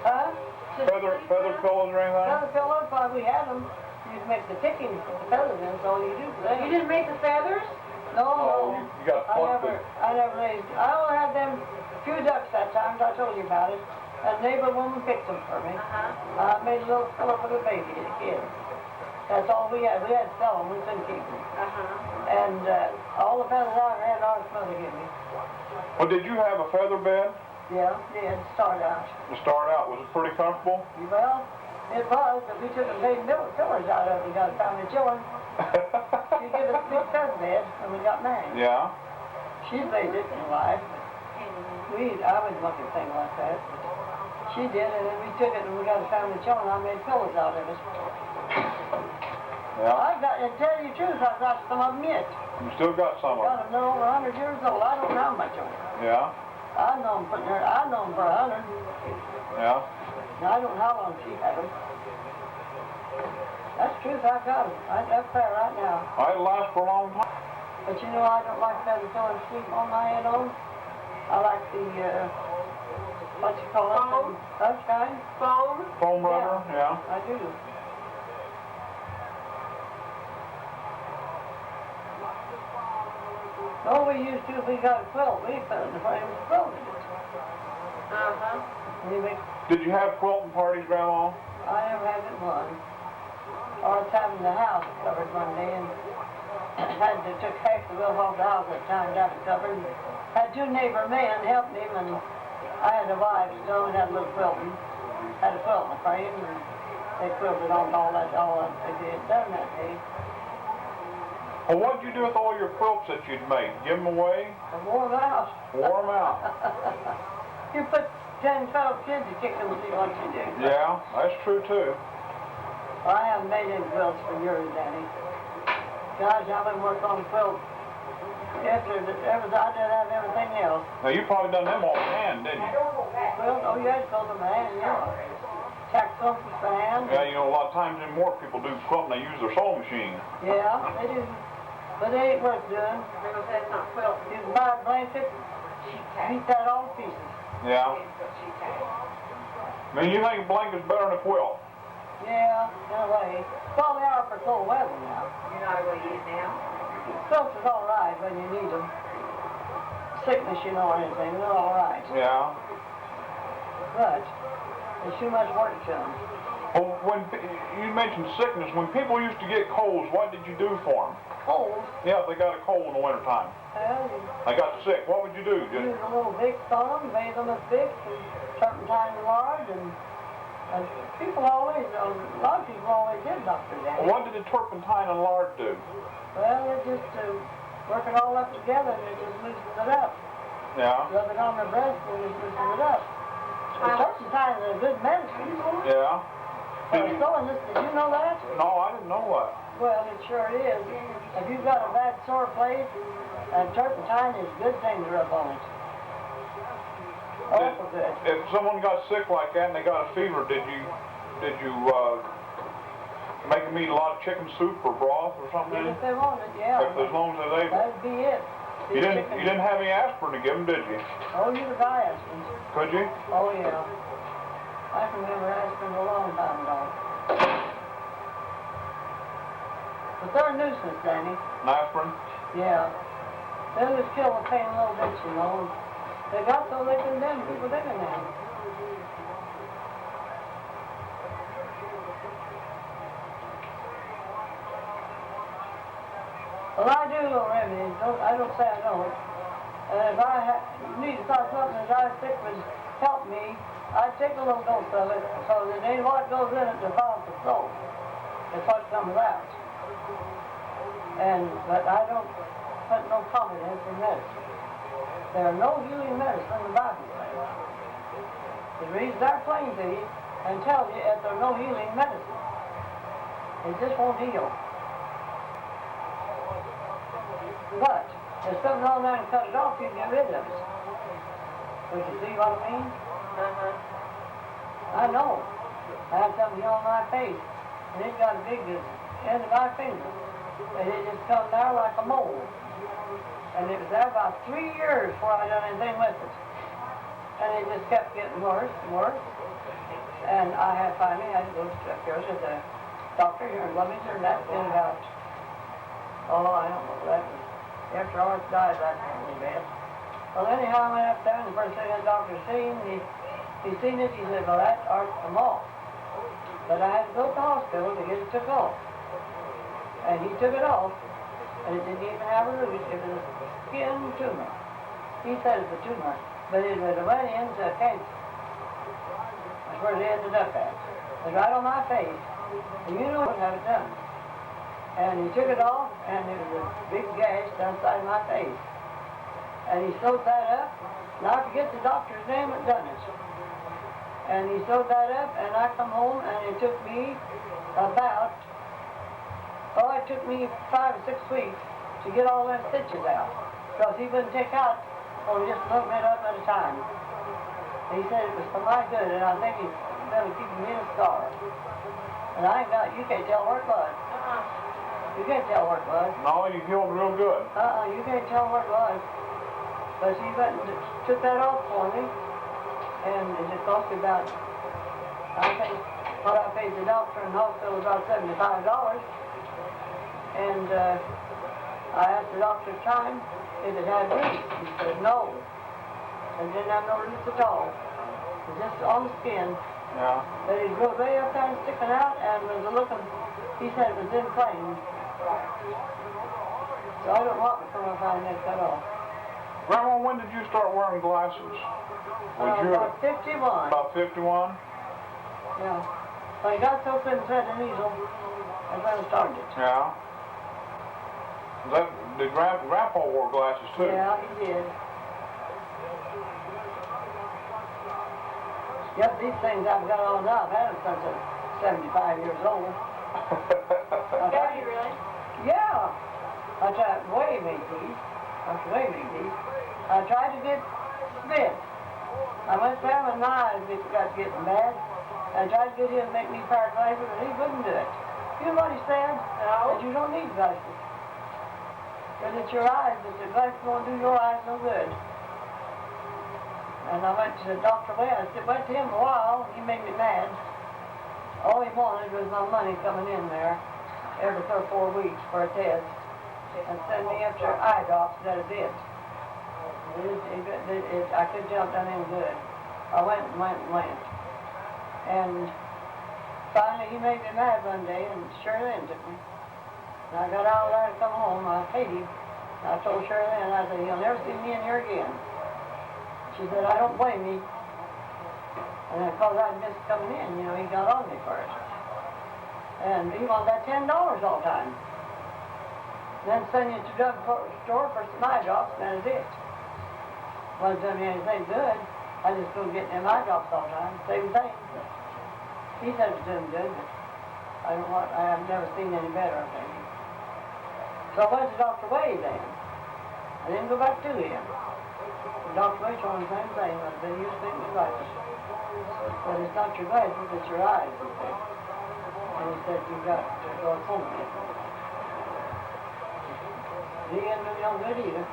Huh? To Feather sleep with? pillows or anything? Feather pillows, why we had them. You'd make the pickings with the feathers in, so you do for them. You didn't make the feathers? No, Oh, no. you got plucked it. I never raised. I only had them few ducks that time, I told you about it. A neighbor woman picked them for me. Uh-huh. I made a little pillow for the baby, the kid. That's all we had. We had to sell them, we couldn't keep them. Uh-huh. And all the feathers I ever had, our mother gave me. Well, did you have a feather bed Yeah, did start out. to start out? Was it pretty comfortable? Well, it was, but we took and made pillars out of it. We got a family children. She gave us a big feather bed when we got married. Yeah. She made it in life. I wouldn't look at things like that. She did, and then we took it and we got a family children. I made pillows out of it. Yeah. I got, to tell you the truth, I've got some of them yet. You still got some of them. Got them, they're over 100 years old. I don't know how much of them. Yeah. I know them for 100. Yeah. Now, I don't know how long she had them. That's the truth, I've got them. That's fair right now. I'd last for a long time. But you know, I don't like feather pillows to sleep on my head on. I like the, what you call it? Foam? That kind. Foam? Foam rubber. Yeah. I do. No, we used to, if we got a quilt, we put it in the frame and quilted it. Uh-huh. We make, Did you have quilting parties, Grandma? I never had it one. I was having the house covered one day and took half the roof off the house at the time, got it covered. Had two neighbor men help me, and I had a wife, so we had a little quilting. Had a quilt in the frame, and they quilted on all that they had done that day. Well, what'd you do with all your quilts that you'd made? Give them away? I wore them out. Wore them out? You put 10, 12 kids to kick them and see what you do. Yeah, that's true too. I haven't made any quilts for years, Danny. Gosh, I've been working on quilts. I did have everything else. Now, you probably done them all by hand, didn't you? Well, oh, you had to quilt them by hand, yeah. Tack quilts by hand. Yeah, you know, a lot of times more people do quilting, they use their sewing machine. Yeah, they do. But they ain't worth doing. Because that's not quilt. You can buy a blanket, beat that all to pieces. Yeah. I mean, you think a blanket's better than a quilt? Yeah, in a way. Well, they are for cold weather now. You're not able to use now? Quilts is all right when you need them. Sickness, you know, or anything, they're all right. Yeah. But there's too much work to them. Well, when you mentioned sickness, when people used to get colds, what did you do for them? Cold, Yeah, they got a cold in the wintertime. well, They got sick. What would you do? you use a little Vicks on them, bathe them with Vicks and turpentine and lard, and people always, a lot of people always did Dr. Danny. What did the turpentine and lard do? Well, it just work it all up together and it just loosens it up. Yeah. Rub it on the breast and it just loosens it up. And turpentine is a good medicine. Yeah. For soreness, did you know that? No, I didn't know that. Well, it sure is. If you've got a bad sore place, turpentine is a good thing to rub on it. Awful good. If someone got sick like that and they got a fever, did you make them eat a lot of chicken soup or broth or something? If they wanted, yeah. As long as they able. That'd be it. You didn't have any aspirin to give them, did you? Oh, you could buy aspirin. Could you? Oh, yeah. I can remember aspirin a long time ago. But they're a nuisance, Danny. An aspirin? Yeah. They'll just kill the pain a little bit, you know. They got so they can damn people living now. Well, I do little remedies. I don't say I don't. And if I need to start something that I think would help me, I'd take a little dose of it so that ain't what goes in it defiles the soul. It's what comes out. But I don't put no confidence in medicine. There are no healing medicine in the Bible. It reads that plain to you and tells you that there's no healing medicine. It just won't heal. But there's something on there and cut it off, you can get rid of it. Would you see what I mean? I know. I had something here on my face, and it got a big end of my finger. And it just come down like a mole. And it was there about 3 years before I done anything with it. And it just kept getting worse and worse. And I finally had to go to the doctor here in Wilmington. That's been about, I don't know, that was after Art died that little bit. Well, anyhow, I went up there, and the first thing the doctor seen, he seen it, he said, well, that Art's come off. But I had to go to the hospital to get it took off. And he took it off, and it didn't even have a root. It was a skin tumor. He said it's a tumor, but it would have went into cancer. That's where it ended up at. It was right on my face, and you know what have it done. And he took it off, and it was a big gash down inside my face. And he sewed that up, and I forget the doctor's name that done it. And he sewed that up, and I come home, and it took me about, it took me 5 or 6 weeks to get all them stitches out. Because he wouldn't take out only just a little bit up at a time. And he said it was for my good, and I think he's going to keep me in a scar. And I ain't got, you can't tell where it was. You can't tell where it was. No, you healed real good. You can't tell where it was. But he went and took that off for me, and it just cost me about, I think, what I paid the doctor in the hospital was about $75. And I asked the doctor time, if it had roots. He said no. It didn't have no roots at all. It was just on the skin. Yeah. But it grew way up there and sticking out and was looking, he said it was inflamed. So I don't want to come up and that cut off. Grandma, when did you start wearing glasses? Was you About 51. about 51? Yeah. When I got so couldn't thread the needle, that's when I started. Yeah. Did Grandpa wore glasses too? Yeah, he did. Yep, these things I've got on now, I've had them since I'm 75 years old. Have you really? Yeah. I tried way made these. Way made these. I tried to get Smith. I went there with my eyes if it got getting bad. I tried to get him to make me pair glasses, but he wouldn't do it. You know what he said? No. That you don't need glasses. But it's your eyes, but the glasses won't do your eyes no good. And I went to Dr. Way. I went to him a while. He made me mad. All he wanted was my money coming in there every 3 or 4 weeks for a test. And send me after eye drops that it did. I couldn't tell it done any good. I went. And finally he made me mad one day and Shirley took me. And I got out there to come home. I hate him. And I told Shirley, and I said, "You'll never see me in here again." She said, "I don't blame you." And because I'd missed coming in, you know, he got on me for it. And he wanted that $10 all the time. Then send you to the drugstore for some eye drops, and that is it. Wasn't doing me anything good. I just go get them eye drops all the time, same thing. He said it's doing good, but I have never seen any better, I think. So I went to Dr. Way then. I didn't go back to him. Dr. Way told me the same thing, but they used to think me glasses. But it's not your glasses, it's your eyes, he said. And he said, "You got to go home with it." He didn't do no good either.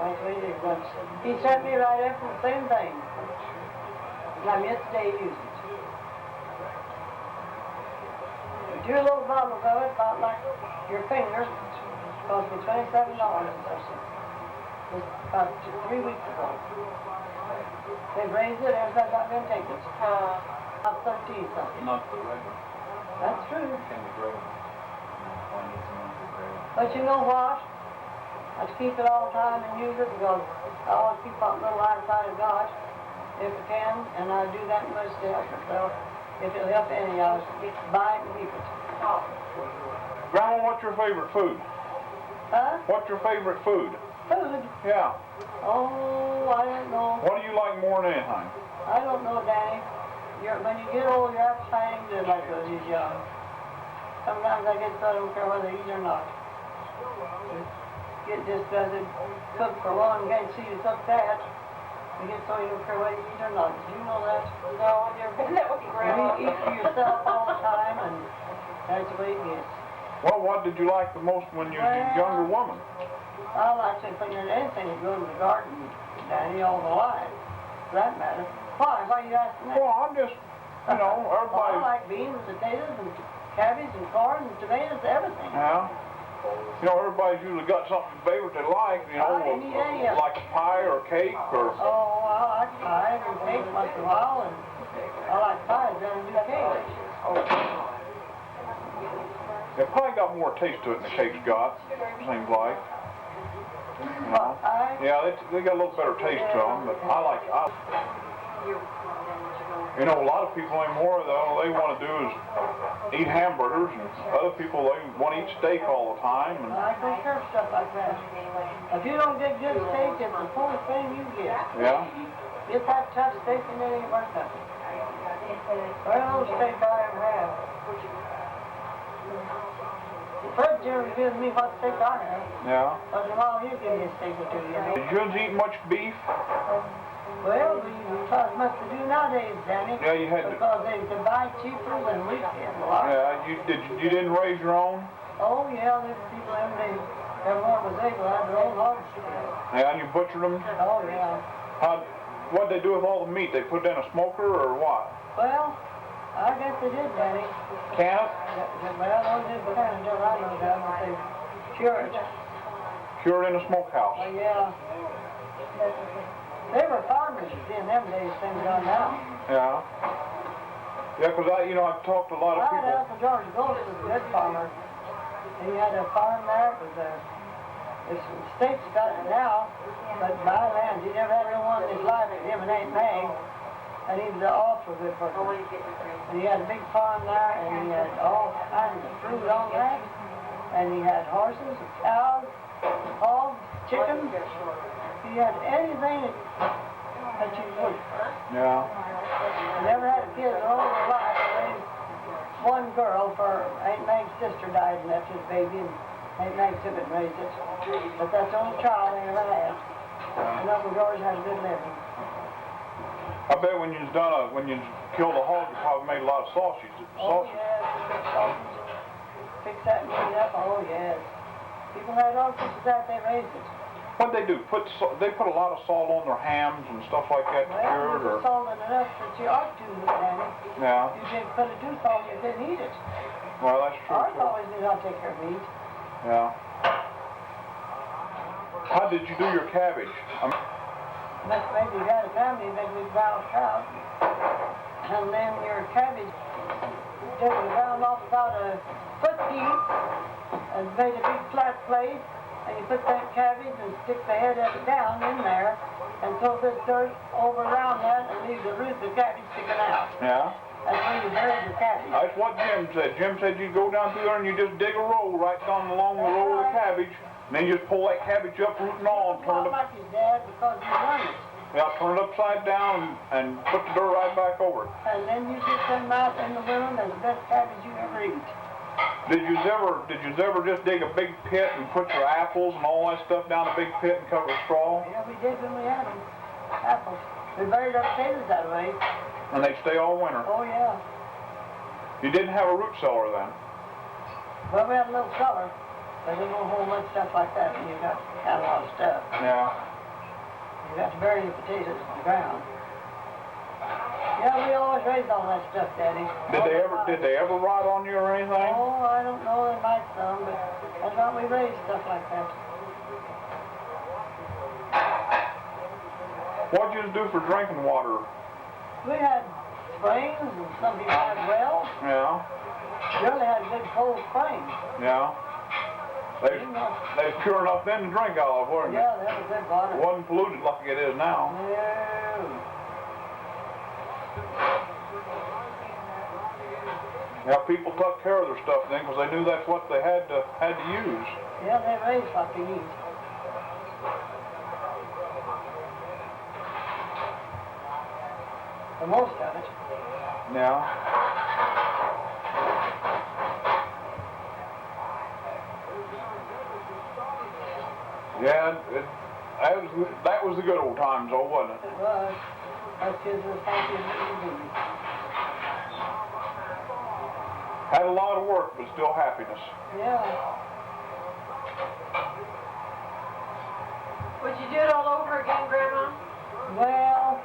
That's what he did. But he sent me right after the same thing. And I'm yet today to use it. Two little bottles of it, about like your finger, cost me $27 or something. Just about 3 weeks ago. They raised it ever since I've been taking it. About 13 something. Not the regular. That's true. Can be great. But you know what? I keep it all the time and use it because I always keep that little outside of God if I can, and I do that much to help myself. If it'll help any of us, buy it and keep it. Grandma, what's your favorite food? Huh? What's your favorite food? Food? Yeah. Oh, I don't know. What do you like more than anything? I don't know, Danny. When you get old, your appetite ain't good like those you young. Sometimes I get so I don't care whether I eat or not. Get just does it cook for one, can't see you cook that. You get so you don't care whether you eat or not. Did you know that? No, I've never been that way, Grandma. You eat for yourself all the time, and that's the way it gets. Well, what did you like the most when you was a younger woman? I like to think that anything that goes in the garden, Danny, all the life, for that matter. Why? Why are you asking that? Well, I'm just, you know, I everybody. like beans, potatoes, and cabbage, and corn, and tomatoes, everything. Yeah. You know, everybody's usually got something favorite they like, you know, I didn't eat any of it. like a pie or cake or... Oh, I like pies and cake once in a while, and I like pies better than do cake. Yeah, pie got more taste to it than the cake's got, seems like. You know? Pie? Yeah, they got a little better taste to them, but you know, a lot of people anymore, though, all they want to do is eat hamburgers, and other people, they want to eat steak all the time. And I don't care for stuff like that. If you don't get good steak, it's the poorest thing you get. yeah, Get that tough steak and it ain't worth nothing. Well, steak I ever have. Fred Jerry gives me what steak I have. yeah. But tomorrow he'll give me a steak or two, you know. Did you eat much beef? Well, we taught much to do nowadays, Danny. Yeah, you had to. Because they can buy cheaper than we can. Yeah, you didn't raise your own? Oh, yeah, there's people every day. Everyone was able to have their own hogs. Yeah, and you butchered them? Oh, yeah. What'd they do with all the meat? They put it in a smoker or what? Well, I guess they did, Danny. Can it? Well, they did the kind of job I know about, but they cured it. cured in a smokehouse. Yeah. They were farmers in them days, things done now. Yeah. Yeah, because I've talked to a lot of I had people. Uncle George Ghost was a good farmer. He had a farm there. The state's got it now, but by land, he never had no one in his life but him and Aunt May. And he was an awful good person. And he had a big farm there, and he had all kinds of fruit on that. And he had horses, cows, hogs, chickens. He had anything that you would. Yeah. He never had a kid in all his life. He raised one girl for Aunt Meg's sister died and left his baby, and Aunt Meg took it and raised it. But that's the only child they ever had. And Uncle George had a good living. I bet when you killed a hog, you probably made a lot of sausage. Oh, yes, sausage. Fix that meat up, oh, yes. People had all sorts of that, they raised it. What'd they do? They put a lot of salt on their hams and stuff like that to cure it, Well, or? you salted enough that you ought to, Danny. Yeah. You didn't put it too salt, you couldn't eat it. Well, that's true Ours too. always knew how to take care of meat. Yeah. How did you do your cabbage? Maybe you got a family, maybe we ground trout. And then your cabbage, take the ground off about a foot deep and made a big flat plate. And you put that cabbage and stick the head of it down in there and throw this dirt over around that and leave the root of the cabbage sticking out. Yeah. That's where you bury the cabbage. That's what Jim said. Jim said you go down through there and you just dig a row right down along the row of the cabbage. And then you just pull that cabbage up, root and all, and turn it Not like his dad because he done it. Yeah, turn it upside down and put the dirt right back over it. And then you get them out in the winter, they're the best cabbage you ever eat. Did you ever just dig a big pit and put your apples and all that stuff down a big pit and cover with straw? Yeah, we did when we had them. Apples. We buried our potatoes that way. And they'd stay all winter. Oh, yeah. You didn't have a root cellar then? Well, we had a little cellar, but they don't hold much stuff like that when you got a lot of stuff. Yeah. You got to bury your potatoes in the ground. Yeah, we always raised all that stuff, Daddy. Did they ever rot on you or anything? Oh, I don't know, there might some, but that's why we raised stuff like that. What'd you do for drinking water? We had springs and some people had wells. Yeah. Shirley had good cold springs. Yeah. They was pure enough then to drink out of, weren't they? Yeah, that was good water. It wasn't polluted like it is now. No. Yeah, people took care of their stuff then because they knew that's what they had to use. Yeah, they raised what they need. For most of it. Yeah. Yeah, that was the good old times, though, wasn't it? It was. Our kids were happy as they could be. Had a lot of work, but still happiness. Yeah. Would you do it all over again, Grandma? Well,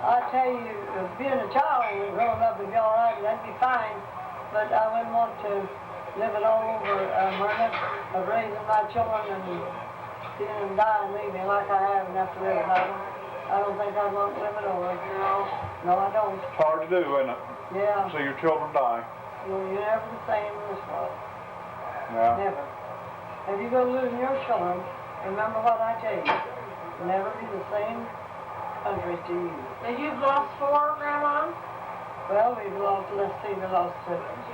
I tell you, being a child and growing up would be all right, that'd be fine. But I wouldn't want to live it all over, Myrna, of raising my children and seeing them die and leave me like I have and have to live without them. I don't think I'd want to live it over. No, I don't. It's hard to do, isn't it? Yeah. So your children die. You're never the same in this world. Yeah. Never. If you go losing your children, remember what I tell you. Never be the same country to you. And you've lost 4, Grandma? Well, we've lost, let's see, we lost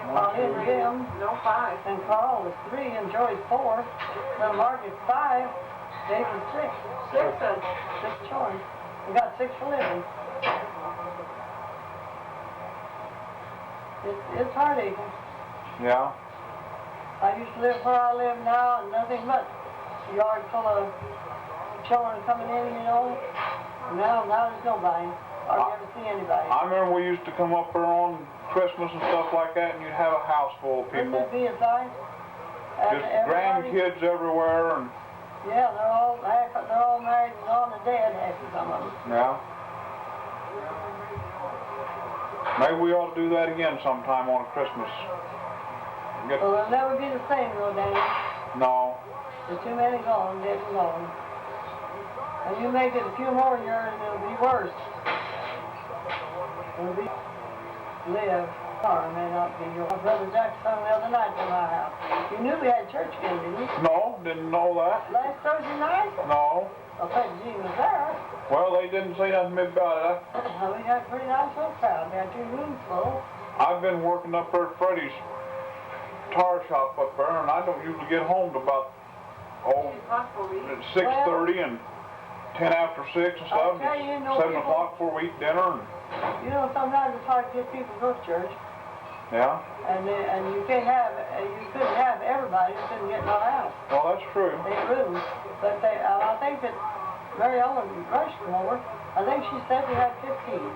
Molly and Jim. No, 5. And Carl was 3 and Joy's 4. Then Margaret's 5. David's 6. 6 of 6 children. We got 6 for living. It's heartaching. Yeah. I used to live where I live now and nothing but a yard full of children coming in, you know. Now there's nobody. Hardly ever see anybody. I remember we used to come up there on Christmas and stuff like that, and you'd have a house full of Wouldn't people. it be a sight? And Just everybody- grandkids everywhere, and Yeah, they're all married and on the dead, half of some of them. yeah. Maybe we ought to do that again sometime on Christmas. Well, it'll never be the same though, Danny. No. There's too many gone, dead and gone. And you make it a few more years, and it'll be worse. It'll be live. Sorry, may not be yours. My brother Jack sung the other night to my house. You knew we had church again, didn't you? No, didn't know that. Last Thursday night? No. I think Gene was there. Well, they didn't say nothing about it. We had a pretty nice little crowd. We had 2 rooms full. I've been working up there at Freddie's tar shop up there, and I don't usually get home till about, at 6:30 and 10 after 6 and stuff. I'll tell you, no 7 people- o'clock before we eat dinner. And, You know, sometimes it's hard to get people to go to church. yeah. And you couldn't have everybody, you couldn't get no house. Well, that's true. 8 rooms. But I think that Mary Ellen Rushmore, I think she said we had 15.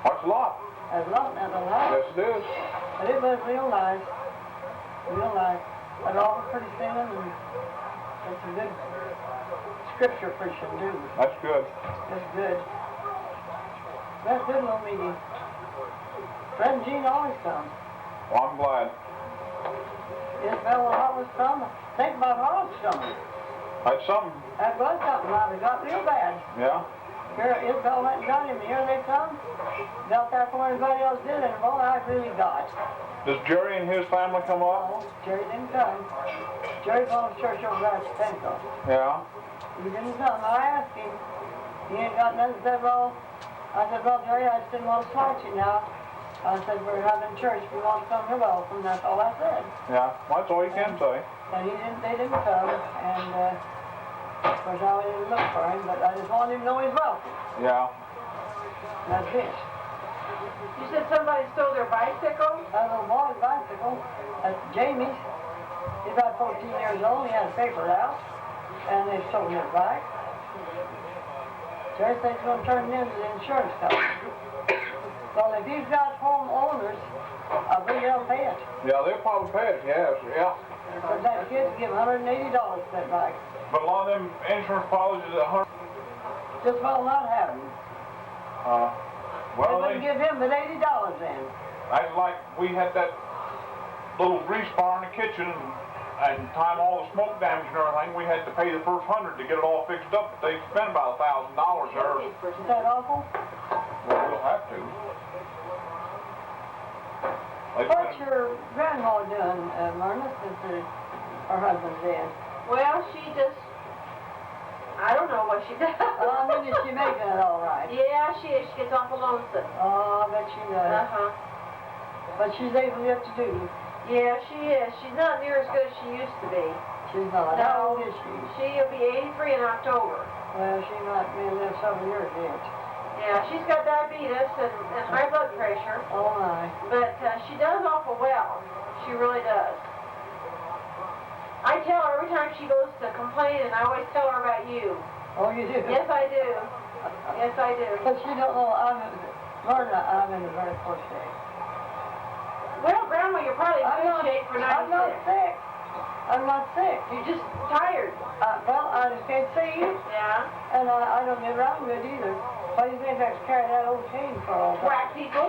That's a lot. That's a lot, that's a lot. Yes, it is. But it was real nice. Real nice. But all was pretty singing, and it's a good scripture preaching too. That's good. It's good. That's a good little meeting. Fred and Jean always come. Well, I'm glad. Isabel will always come. Think about Harl's coming. That's something. That was something. Now they got real bad. Yeah. Here, Isabel went and got him. Here they come. Got there before anybody else did, and boy, I really got. Does Jerry and his family come up? Oh, Jerry didn't come. Jerry gone to church over there at Pentecost. Yeah. He didn't come. I asked him. He ain't got nothing. Said, well, I said, well, Jerry, I just didn't want to slight you now. I said, we're having church. We want to come, you're welcome. That's all I said. Yeah. Well, that's all you can say. And they didn't come. And, of course, I didn't look for him, but I just wanted him to know he's welcome. Yeah. That's it. You said somebody stole their bicycle? That little boy's bicycle, that's Jamie's. He's about 14 years old. He had a paper out, and they stole his bike. Jerry thinks he's going to turn it into the insurance company. Well, if he's got homeowners, I believe they'll pay it. Yeah, they'll probably pay it, yes, yeah. But that kid give $180 for that bike. But a lot of them insurance policies at 100. Just well not have him. They Well, wouldn't give him but $80 then. that's like we had that little grease bar in the kitchen, and time all the smoke damage and everything, we had to pay the first 100 to get it all fixed up. But they spent about $1,000 there. Is that awful? Well, we'll have to. They What's spent- your grandma doing, Myrna, since her husband's dead? Well, she just, I don't know what she does. Well, I mean, is she making it all right? Yeah, she is. She gets awful lonesome. Oh, I bet she does. Uh-huh. But she's able yet to do. Yeah, she is. She's not near as good as she used to be. She's not. How old is she? She'll be 83 in October. Well, she might may live several years yet. Yeah, she's got diabetes and high blood pressure, Oh, my. but she does awful well. She really does. I tell her every time she goes to complain, and I always tell her about you. Oh, you do? Yes, I do. Yes, I do. But she don't know Myrna, I'm in a very poor state. Well, Grandma, you're probably in good shape for 96. I'm not sick. I'm not sick. You're just tired. Well, I just can't see, Yeah. and I don't get around good either. Why do you think I carry that old chain for all time? Whack people.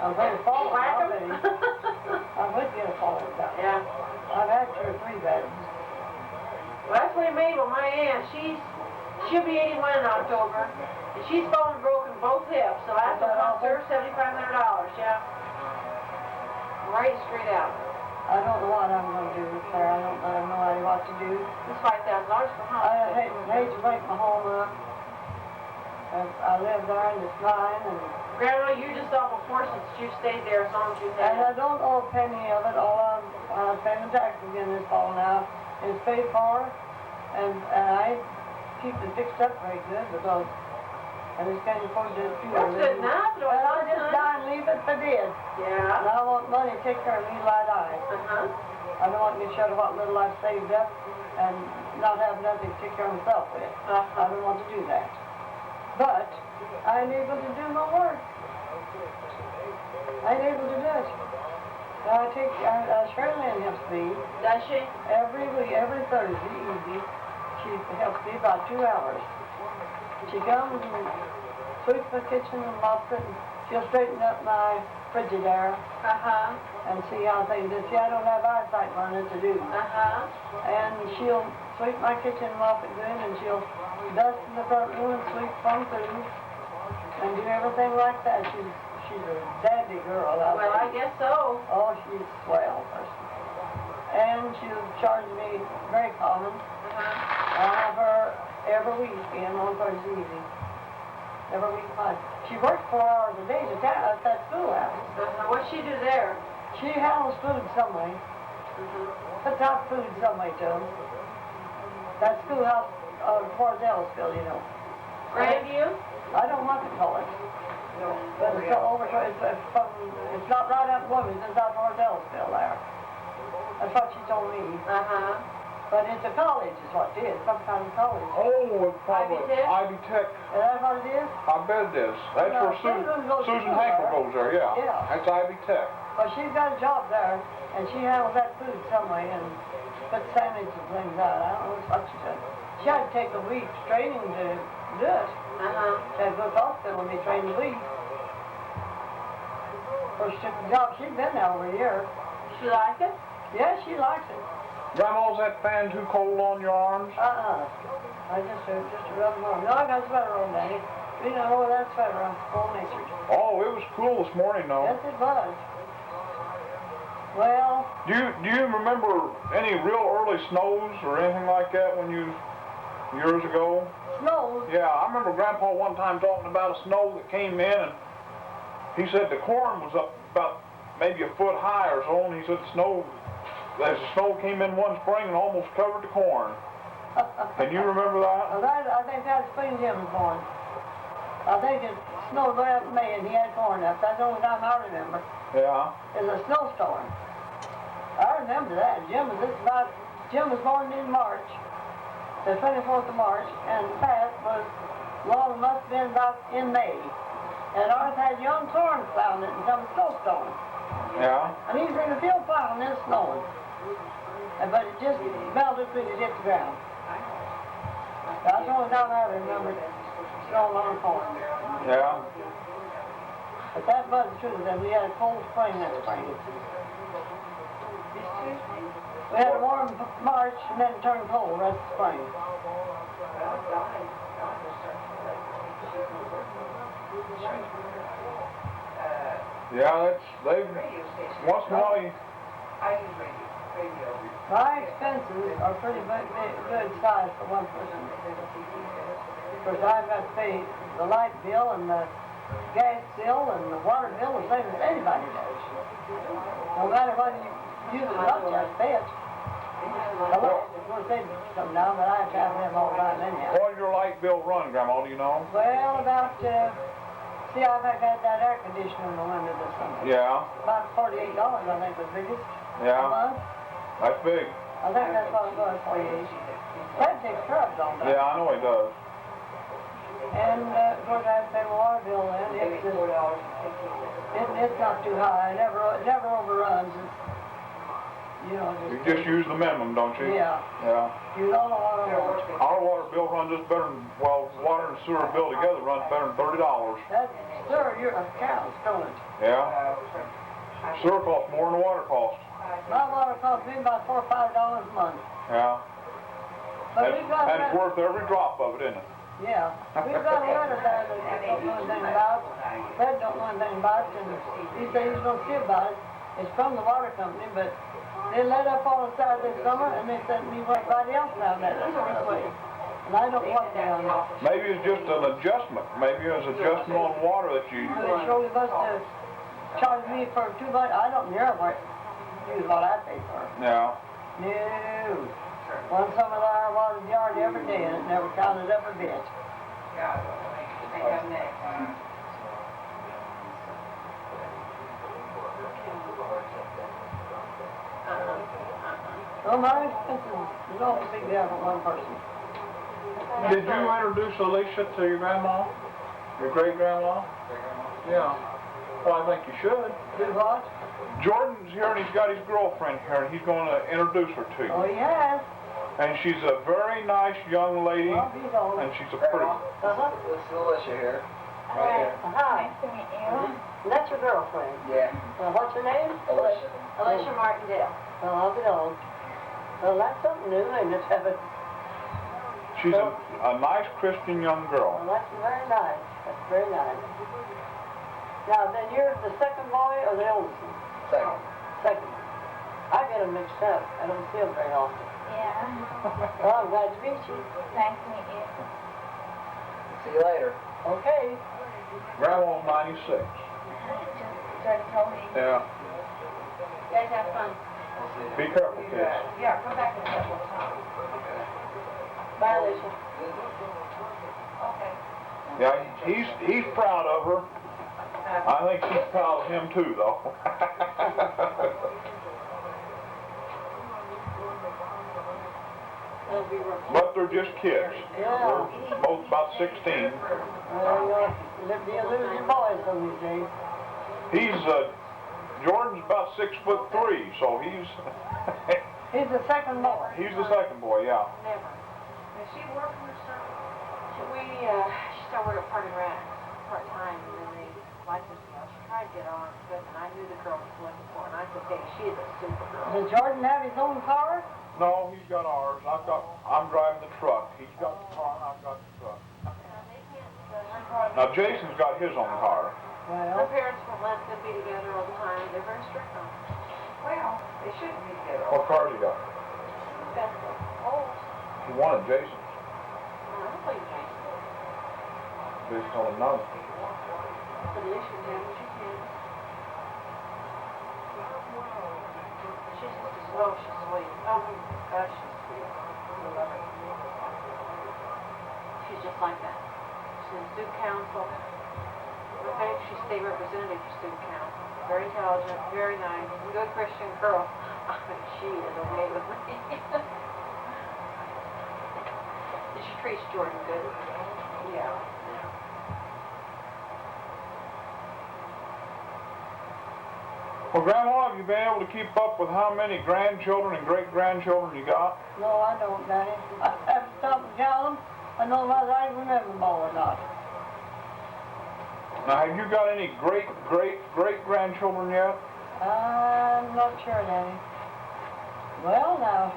I'm very falling. Whack I 'em. would get a falling down. Yeah. I've had 2 or 3 beds. Well, that's what Mabel, my aunt, she'll be 81 in October, and she's fallen broken both hips, so that's what cost her $7,500, yeah. Right straight out. I don't know what I'm going to do with her. I don't know nobody what to do. It's $5,000 for I hospital. hate to break my home up. I live there and it's mine, and Grandma, you're just awful fortunate that you stayed there as long as you I have. don't owe a penny of it. All I'm paying the taxes again this fall now. It's paid for, and I keep it fixed up very good because I just can't afford to do That's good enough. Well, I'll just die and leave it for dead. Yeah. And I want money to take care of me while I die. Uh-huh. I don't want to get shut of what little I've saved up and not have nothing to take care of myself with. I don't want to do that. But I ain't able to do no work. I ain't able to do it. Shirley Lynn helps me Does she? every week, every Thursday evening. She helps me about 2 hours. She comes and sweeps the kitchen and mops it, and she'll straighten up my Frigidaire and see how things is. See, I don't have eyesight running to do. And she'll sweep my kitchen, mop it good, and she'll dust in the front room and sweep from through and do everything like that. She's a dandy girl. Well, I guess so. Oh, she's a swell person. And she'll charge me very common. I have her every weekend on Thursday evening. Every week, she works 4 hours a day at that schoolhouse. What's she do there? She handles food some way. Puts out food some way to them. That schoolhouse, Cordellsville, you know. Grandview? I don't want to call it. But it's over, it's not right up Bloomington, it's out Cordellsville there. That's what she told me. But it's a college is what it is, some kind of college. Oh, it's probably Ivy Tech. Is that what it is? I bet it is. That's where Susan Hankel goes there, yeah. Yeah. That's Ivy Tech. Well, she's got a job there, and she handles that food some way and puts sandwiches and things out. I don't know what she does. She had to take a week's training to do it. She had to go to the hospital and be trained a week. First took the job, she'd been there over a year. She like it? Yeah, she likes it. Grandma's that fan too cold on your arms? I just rub them on. No, I got a sweater on, Danny. You know that sweater, I'm full natured. Oh, it was cool this morning, though. Yes, it was. Well... Do you remember any real early snows or anything like that years ago? Snows? Yeah, I remember Grandpa one time talking about a snow that came in, and he said the corn was up about maybe a foot high or so, and he said the snow came in one spring and almost covered the corn. Can you remember that? Well, I think that's Spring Jim's corn. I think it snowed right up in May and he had corn up. That's the only time I remember. Yeah. It was a snowstorm. I remember that. Jim was born in March, the 24th of March, and Pat must have been about in May. And ours had young corn plowing it in some snowstorm. Yeah. And he's in the field plowing and it's snowing. But it just melted when it hit the ground. That's the only time I remember snowing on corn. Yeah. But that was true, that we had a cold spring that spring. We had a warm March and then it turned cold the rest of the spring. Yeah, once in a while My expenses are pretty good size for one person. Of course, I've got to pay the light bill and the gas bill and the water bill the same as anybody does. No matter what you use it up, you have to pay it. Of course, they come down, but I have to have them all the time anyhow. what did your light bill run, Grandma, do you know? Well, about, see, I've had that air conditioner in the window this summer. Yeah. About $48, I think, was biggest. Yeah. A month. That's big. I think that's what it was, 48. That takes care of it all the time. Yeah, I know he does. And, of course, I have to pay my water bill then. It's not too high. It never overruns. It's, you know, You just use the minimum, don't you? Yeah. Yeah. Use all the water. Our water bill runs just better than, well, water and sewer bill together runs better than $30. That's, sir, you're a cow, don't it? Yeah. Sewer costs more than the water costs. My water costs me about $4 or $5 a month. Yeah. But we've got And it's worth every drop of it, isn't it? Yeah. We've got a letter there that we don't know anything about. Fred don't know anything about it, and he said he's going to see about it. It's from the water company, but they let up on the side this summer, and they sent me what everybody else down there this way. And I don't want that on there. Maybe it's just an adjustment. Maybe it's an adjustment on water that you... They surely must have charged me for too much. I don't care what I pay for. Yeah. No. One summer there, I watered the yard every day, and it never counted up a bit. Well, my expenses is always big there for one person. Did you introduce Alicia to your grandma? Your great-grandma? Yeah. Well, I think you should. Do what? Jordan's here and he's got his girlfriend here and he's going to introduce her to you. Oh, he has. And she's a very nice young lady Well, he's old. and she's a pretty. Uh-huh. This is Alicia here. Right here. Hi. Nice to meet you. And that's your girlfriend. Yeah. What's her name? Alicia. Alicia Martindale. Oh, I'll be on. Well, that's something new, ain't it? She's a nice Christian young girl. Well, that's very nice. That's very nice. Now, then you're the second boy or the oldest one? Second. Second. I get them mixed up. I don't see them very often. Yeah. Well, I'm glad to meet you. Nice to meet you. See you later. Okay. Grandma's 96. Just already told me. Yeah. You guys have fun. Be careful, kids. Yeah, come back in a couple of times. Bye, Alicia. Okay. Yeah, he's proud of her. I think she's proud of him too, though. They'll be right. But they're just kids. Yeah. They're both about 16. Be a losing boy some these days. He's Jordan's about 6'3", so he's He's the second boy. he's the second boy, yeah. Never. Is she working or something? She started working at Party Racks, part-time, and then they liked her, you know, she tried to get on, but and I knew the girl was looking for, and I said, hey, she is a super girl. Does Jordan have his own car? No, he's got ours. I'm driving the truck. He's got the car and I've got the truck. Now Jason's got his own car. Her Well, parents won't let them be together all the time, they're very strict on it. Well, they shouldn't be together. What car's he got? That's oh, He wanted Jason's. I don't play Jason, Jason told him no. but Alicia can, she can. She's just, oh, she's sweet. Oh, my gosh, she's sweet. I love her. She's just like that. She's in student council. In fact, she's state representative for student council. Very intelligent, very nice, good Christian girl. I think she is okay with me. She treats Jordan good. Yeah. Well, Grandma, have you been able to keep up with how many grandchildren and great-grandchildren you got? no, I don't, Danny. I have to stop and count them. I know whether I remember them all or not. Now, have you got any great-grandchildren yet? I'm not sure, Danny. Well, now,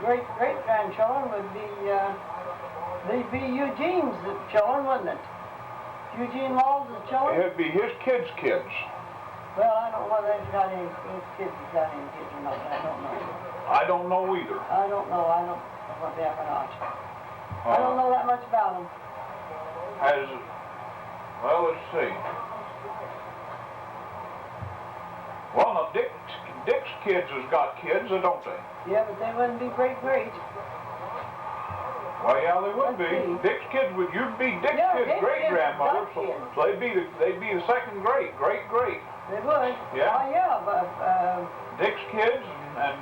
great-grandchildren would be, they'd be Eugene's children, wouldn't it? Eugene Walls' children? It'd be his kids' kids. Well, I don't know whether he's got any, his kids has got any kids or not. I don't know. I don't know either. I don't know. I don't know what they have or not. I don't know that much about them. Well, let's see. Well, now, Dick's kids has got kids, don't they? Yeah, but they wouldn't be great-great. Well, yeah, they would Let's be. see. Dick's kids would. You'd be Dick's Yeah, kids' Dick's great-grandmother. kids got So they'd be the second great. They would. Yeah. Oh, yeah, but Dick's kids and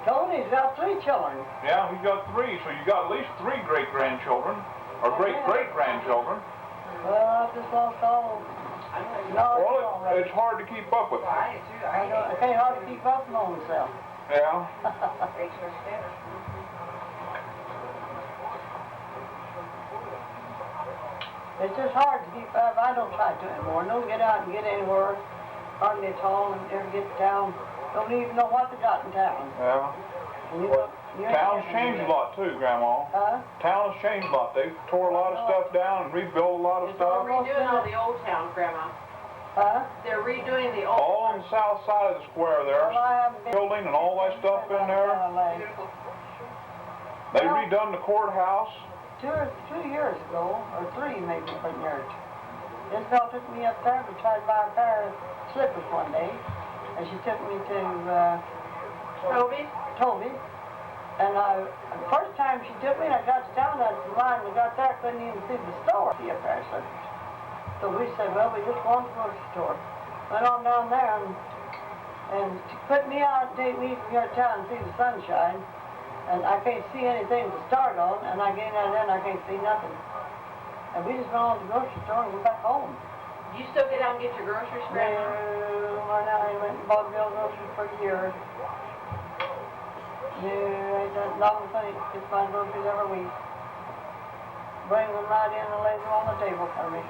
Tony's got 3 children. yeah, he's got 3. So you got at least 3 great-grandchildren or great-great-grandchildren. Well, I just lost all knowledge Well, already. it's hard to keep up with. Well, I do too. I can't hardly keep up with my own self. Yeah. Makes no sense. It's just hard to keep up. I don't try to anymore. Don't get out and get anywhere. Hardly at all and never get to town. Don't even know what they got in town. Yeah. And you ain't Town's never changed a do lot too, Grandma. that. Huh? Town has changed a lot. They've tore a lot of stuff down and rebuilt a lot of It's stuff. Redoing all the old town, Grandma. Huh? They're redoing the old. All on the south side of the square there. Well, I haven't been. Building and all that stuff in there. Beautiful. They redone the courthouse. 2 years ago, or 3 maybe, from there. Isabel took me up there to try to buy a pair of slippers one day, and she took me to Toby. And the first time she took me, and I got to town, I was blind, and I got there, I couldn't even see the store. See a pair of slippers. So we said, well, we just want to go to the store. Went on down there, and she put me out and take me from here to town and see the sunshine. And I can't see anything to start on, and I get out there and I can't see nothing. And we just went on to the grocery store and went back home. You still get out and get your groceries, Grandma? No, I went and bought Bill groceries for a year. No, I don't know anything. Just buy groceries every week. Bring them right in and lay them on the table for me.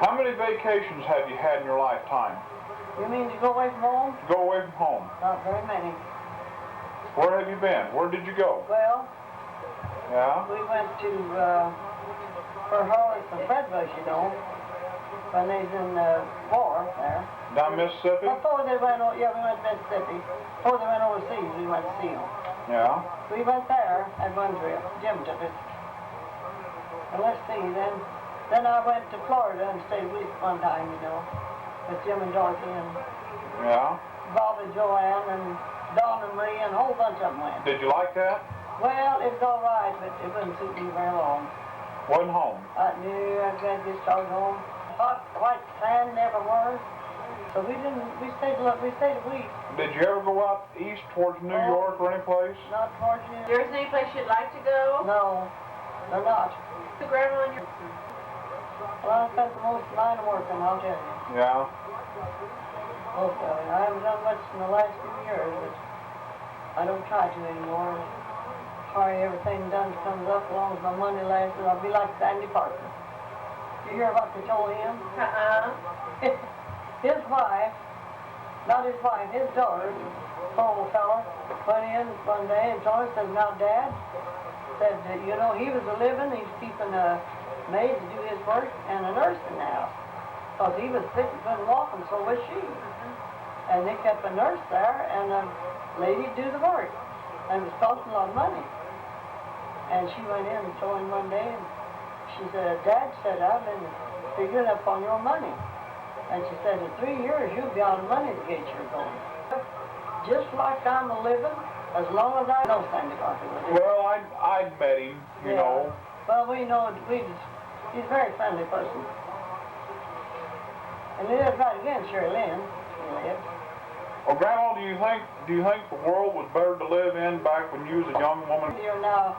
How many vacations have you had in your lifetime? You mean to go away from home? To go away from home. Not very many. Where have you been? Where did you go? Well, Yeah? we went to, for Hardships and Fredbush, you know, when they was in war there. Down Mississippi? Before they went, we went to Mississippi. Before they went overseas, we went to see them. Yeah? We went there at one trip. Jim took us. And let's see, then I went to Florida and stayed a week one time, you know, with Jim and Dorothy and Yeah? Bob and Joanne and Don and Marie and a whole bunch of them went. Did you like that? Well, it was all right, but it wouldn't suit me very long. Wasn't home. I knew I was going to get started home. Hot, white sand never was. So we stayed a week. Did you ever go out east towards New York or any place? Not towards you. There's any place you'd like to go? No, they're not. To grandma and your... Well, I spent the most of mine working, I'll tell you. Yeah? Most of it. I haven't done much in the last few years, but I don't try to anymore. Sorry, everything done comes up as long as my money lasts, and I'll be like Dannie Parker. You hear what they told him? His wife, not his wife, his daughter, poor old fella, went in one day and told him, said, now Dad, said, you know, he was a living, he's keeping a maid to do his work and a nurse in the house. Because he was sick and couldn't walk, and so was she. And they kept a nurse there, and a lady do the work. And it was costing a lot of money. And she went in and told him one day, and she said, Dad said, I've been figuring up on your money. And she said, in 3 years, you'll be out of money to get your going. Just like I'm a living, as long as I know Sandy Parker. Well, I'd met him, you know. Well, we know, he's a very friendly person. And he lives right against Sherry Lynn. He lives. Well, Grandma, do you think the world was better to live in back when you was a young woman? You're now,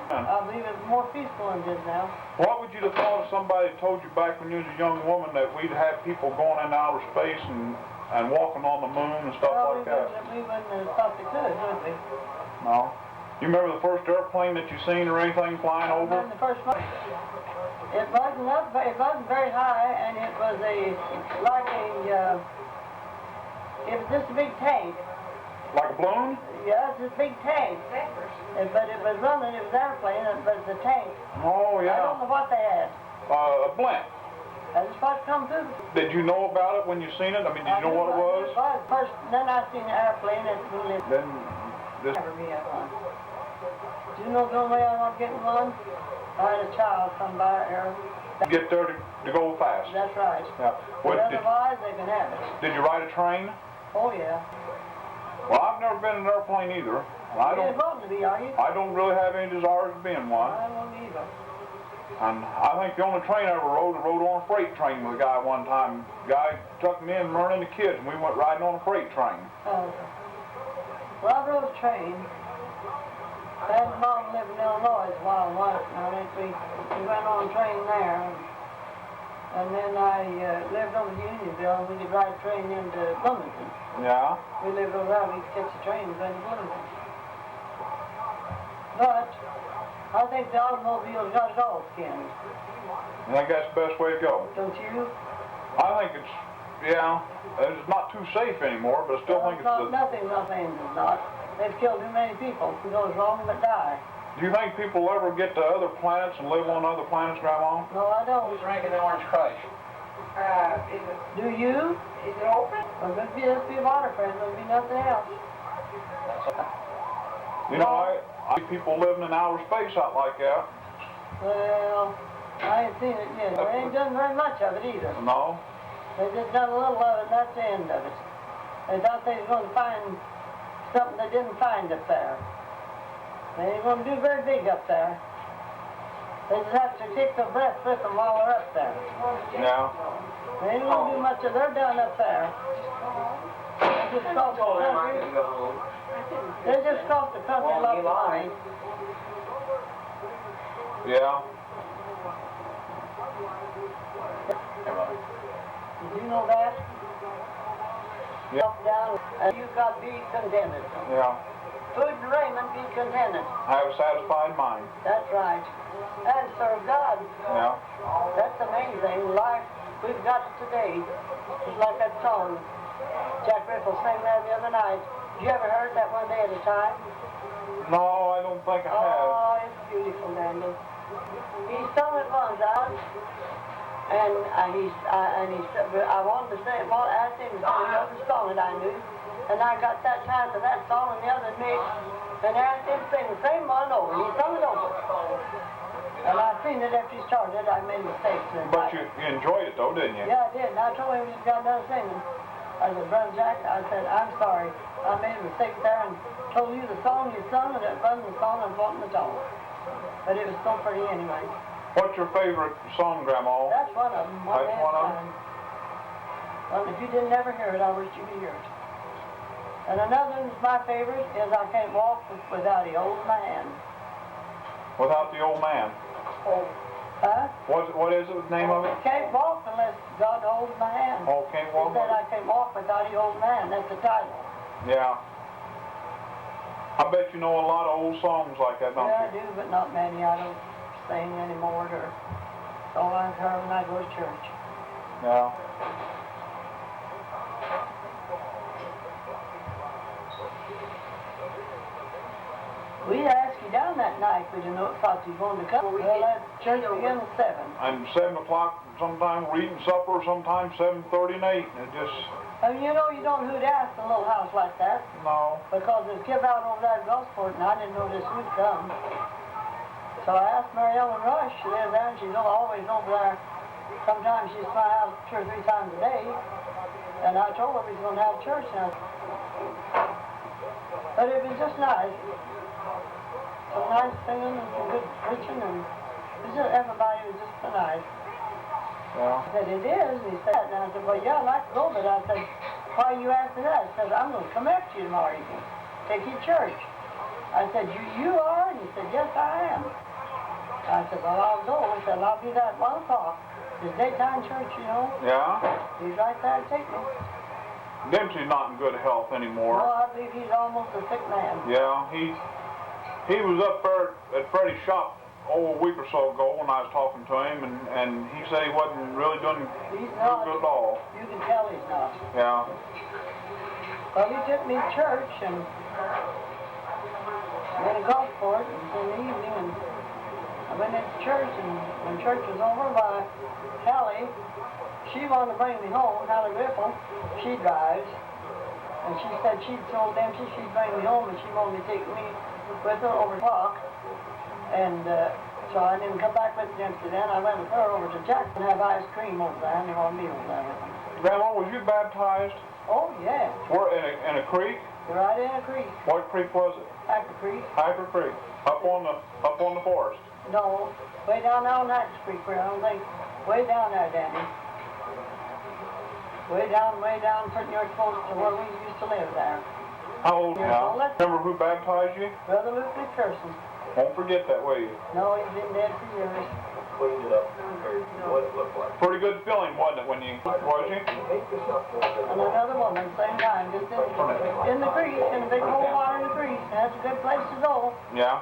I believe it's more peaceful than it is now. What would you have thought if somebody told you back when you was a young woman that we'd have people going into outer space and walking on the moon and stuff like that? We wouldn't have thought they could, would we? No. You remember the first airplane that you seen or anything flying over? And the first one, it wasn't very high, and it was it was just a big tank. Like a balloon? Yeah, it's a big tank. But it was running, it was airplane, but it's a tank. Oh, yeah. I don't know what they had. A blimp. That's what come through. Did you know about it when you seen it? I mean, did you know what it was? First, then I seen the airplane and it Then this... never be at one. Do you know the only way I'm not getting one? I had a child come by here. Get there to go fast. That's right. Yeah. But otherwise, they can have it. Did you ride a train? Oh, yeah. Well, I've never been in an airplane either. I You didn't want to be, are you? don't really have any desire to be in one. I don't either. And I think the only train I ever rode on a freight train with a guy one time. Guy took me in and running the kids, and we went riding on a freight train. Well, I rode a train. Dad and Mom lived in Illinois a while once, and I think we went on a train there. And then I lived over in Unionville, and we could ride a train into Bloomington. Yeah? We lived over there, we could catch the train and go into Bloomington. But I think the automobile's got it all skinned. I think that's the best way to go. Don't you? I think it's, yeah, it's not too safe anymore, but I still think it's the... Nothing's not. They've killed too many people who goes wrong but die. Do you think people will ever get to other planets and live on other planets, Grandma? No, I don't. Who's drinking the orange crush? Do you? Is it open? Well, there'd be a water friend, there'd be nothing else. You know, I see people living in outer space out like that. Well, I ain't seen it yet. They ain't done very much of it either. No? They just done a little of it, and that's the end of it. They thought they was going to find something they didn't find up there. They ain't going to do very big up there. They just have to take their breath with them while they're up there. Yeah. They ain't going to do much of they're done up there. They just cost the country. They just cost the country a lot of money. Yeah. Did you know that? Yeah. Up, down, and you got to be contented. Yeah. Food and raiment, be contented. I have a satisfied mind. That's right. and serve God. Yeah. That's the main thing. Life, we've got it today. It's like that song Jack Riffle sang there the other night. You ever heard that One Day at a Time? No, I don't think I have. Oh, it's beautiful, Danny. He sung it once out, and he said, I wanted to say, well, asked him to sing another song that I knew, and I got that time of that song and the other mix, and asked him to sing the same one over, and he sung it over. And I seen it after he started. I made mistakes. But you enjoyed it though, didn't you? Yeah, I did. And I told him he got done singing. I said, Brother Jack, I said, I'm sorry. I made a mistake there and told you the song you sung, and it wasn't the song I was wanting to tell. But it was so pretty anyway. What's your favorite song, Grandma? That's one of them. That's one of them? Well, if you didn't ever hear it, I wish you could hear it. And another one's my favorite is I Can't Walk Without He Holds My Hand. Without the Old Man. Huh? What is the name of it? Can't walk unless God holds my hand. Oh, Can't He Walk. said I can't walk without He holds my hand. That's the title. Yeah. I bet you know a lot of old songs like that, don't Yeah, I you? do, but not many. I don't sing anymore. Or all I heard when I go to church. Yeah. We asked you down that night. We didn't know thought you were going to come. Well, that church began at 7. And 7 o'clock, sometime we're eating supper, sometimes 7:30 and 8. It just, And you know you don't who'd ask a little house like that. no. Because it was give out over there at Gulfport, and I didn't know this would come. So I asked Mary Ellen Rush, she lives there, and she's always over there. Sometimes she's my house 2 or 3 times a day. And I told her we was going to have church now. But it was just nice. Some nice singing and some good preaching, and it was just, everybody was just so nice. Yeah. I said, it is, and he said, and I said, well, yeah, I'd like to go, but I said, why are you asking that? He said, I'm going to come after you tomorrow evening, take you to church. I said, you are? And he said, yes, I am. I said, well, I'll go. He said, I'll be there at 1 o'clock. It's daytime church, you know. Yeah? He's right there to take me. Dempsey's not in good health anymore. No, I believe he's almost a sick man. Yeah, he was up there at Freddie's shop a week or so ago when I was talking to him, and he said he wasn't really doing He's not. good at all. You can tell he's not. Yeah. Well, he took me to church, and went to Gulfport in the evening, and I went into church, and when church was over, by Hallie, she wanted to bring me home. Hallie Riffle, she drives, and she said she'd told Dempsey she'd bring me home, and she wanted me to take me with her over the clock. And so I didn't come back with Dempsey then. I went with her over to Jackson and have ice cream over there, and they wanted me over there with them. Grandma, was you baptized? Oh, yeah. Where, in a creek? Right in a creek, What creek was it? Hacker Creek. Hyper Creek. Up on the forest. No, way down there on Hacker Creek, where I don't think, way down there, Danny. Way down, pretty near close to where we used to live there. How old Years now? old. Remember who baptized you? Brother Luke McPherson. Won't forget that, will you? No, he's been dead for years. Cleaned it up, what it looked like. Pretty good feeling, wasn't it, when you, was you? And another woman, same time, just in the creek, in the big old water in the creek. That's a good place to go. Yeah.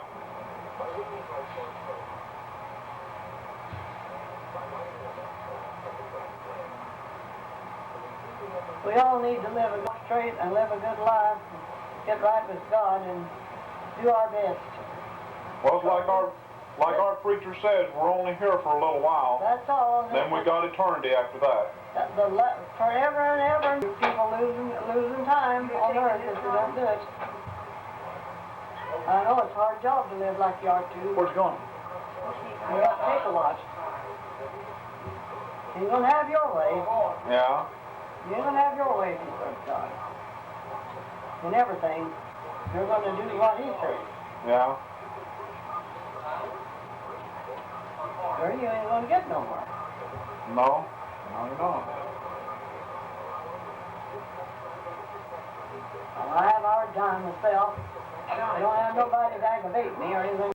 We all need to live a good straight and live a good life, get right with God, and do our best. Well, it's like our preacher says, we're only here for a little while. That's all. Then we got eternity after that. Forever and ever, people losing time on earth if they don't do it. I know it's a hard job to live like you are too. Where's it going? You got to take a lot. You're going to have your way. Yeah. You're going to have your way if you serve God. In everything, you're going to do what He says. Yeah. Or you ain't going to get nowhere. No. No, you're not. Well, I have a hard time myself. I don't have nobody to aggravate me or anything.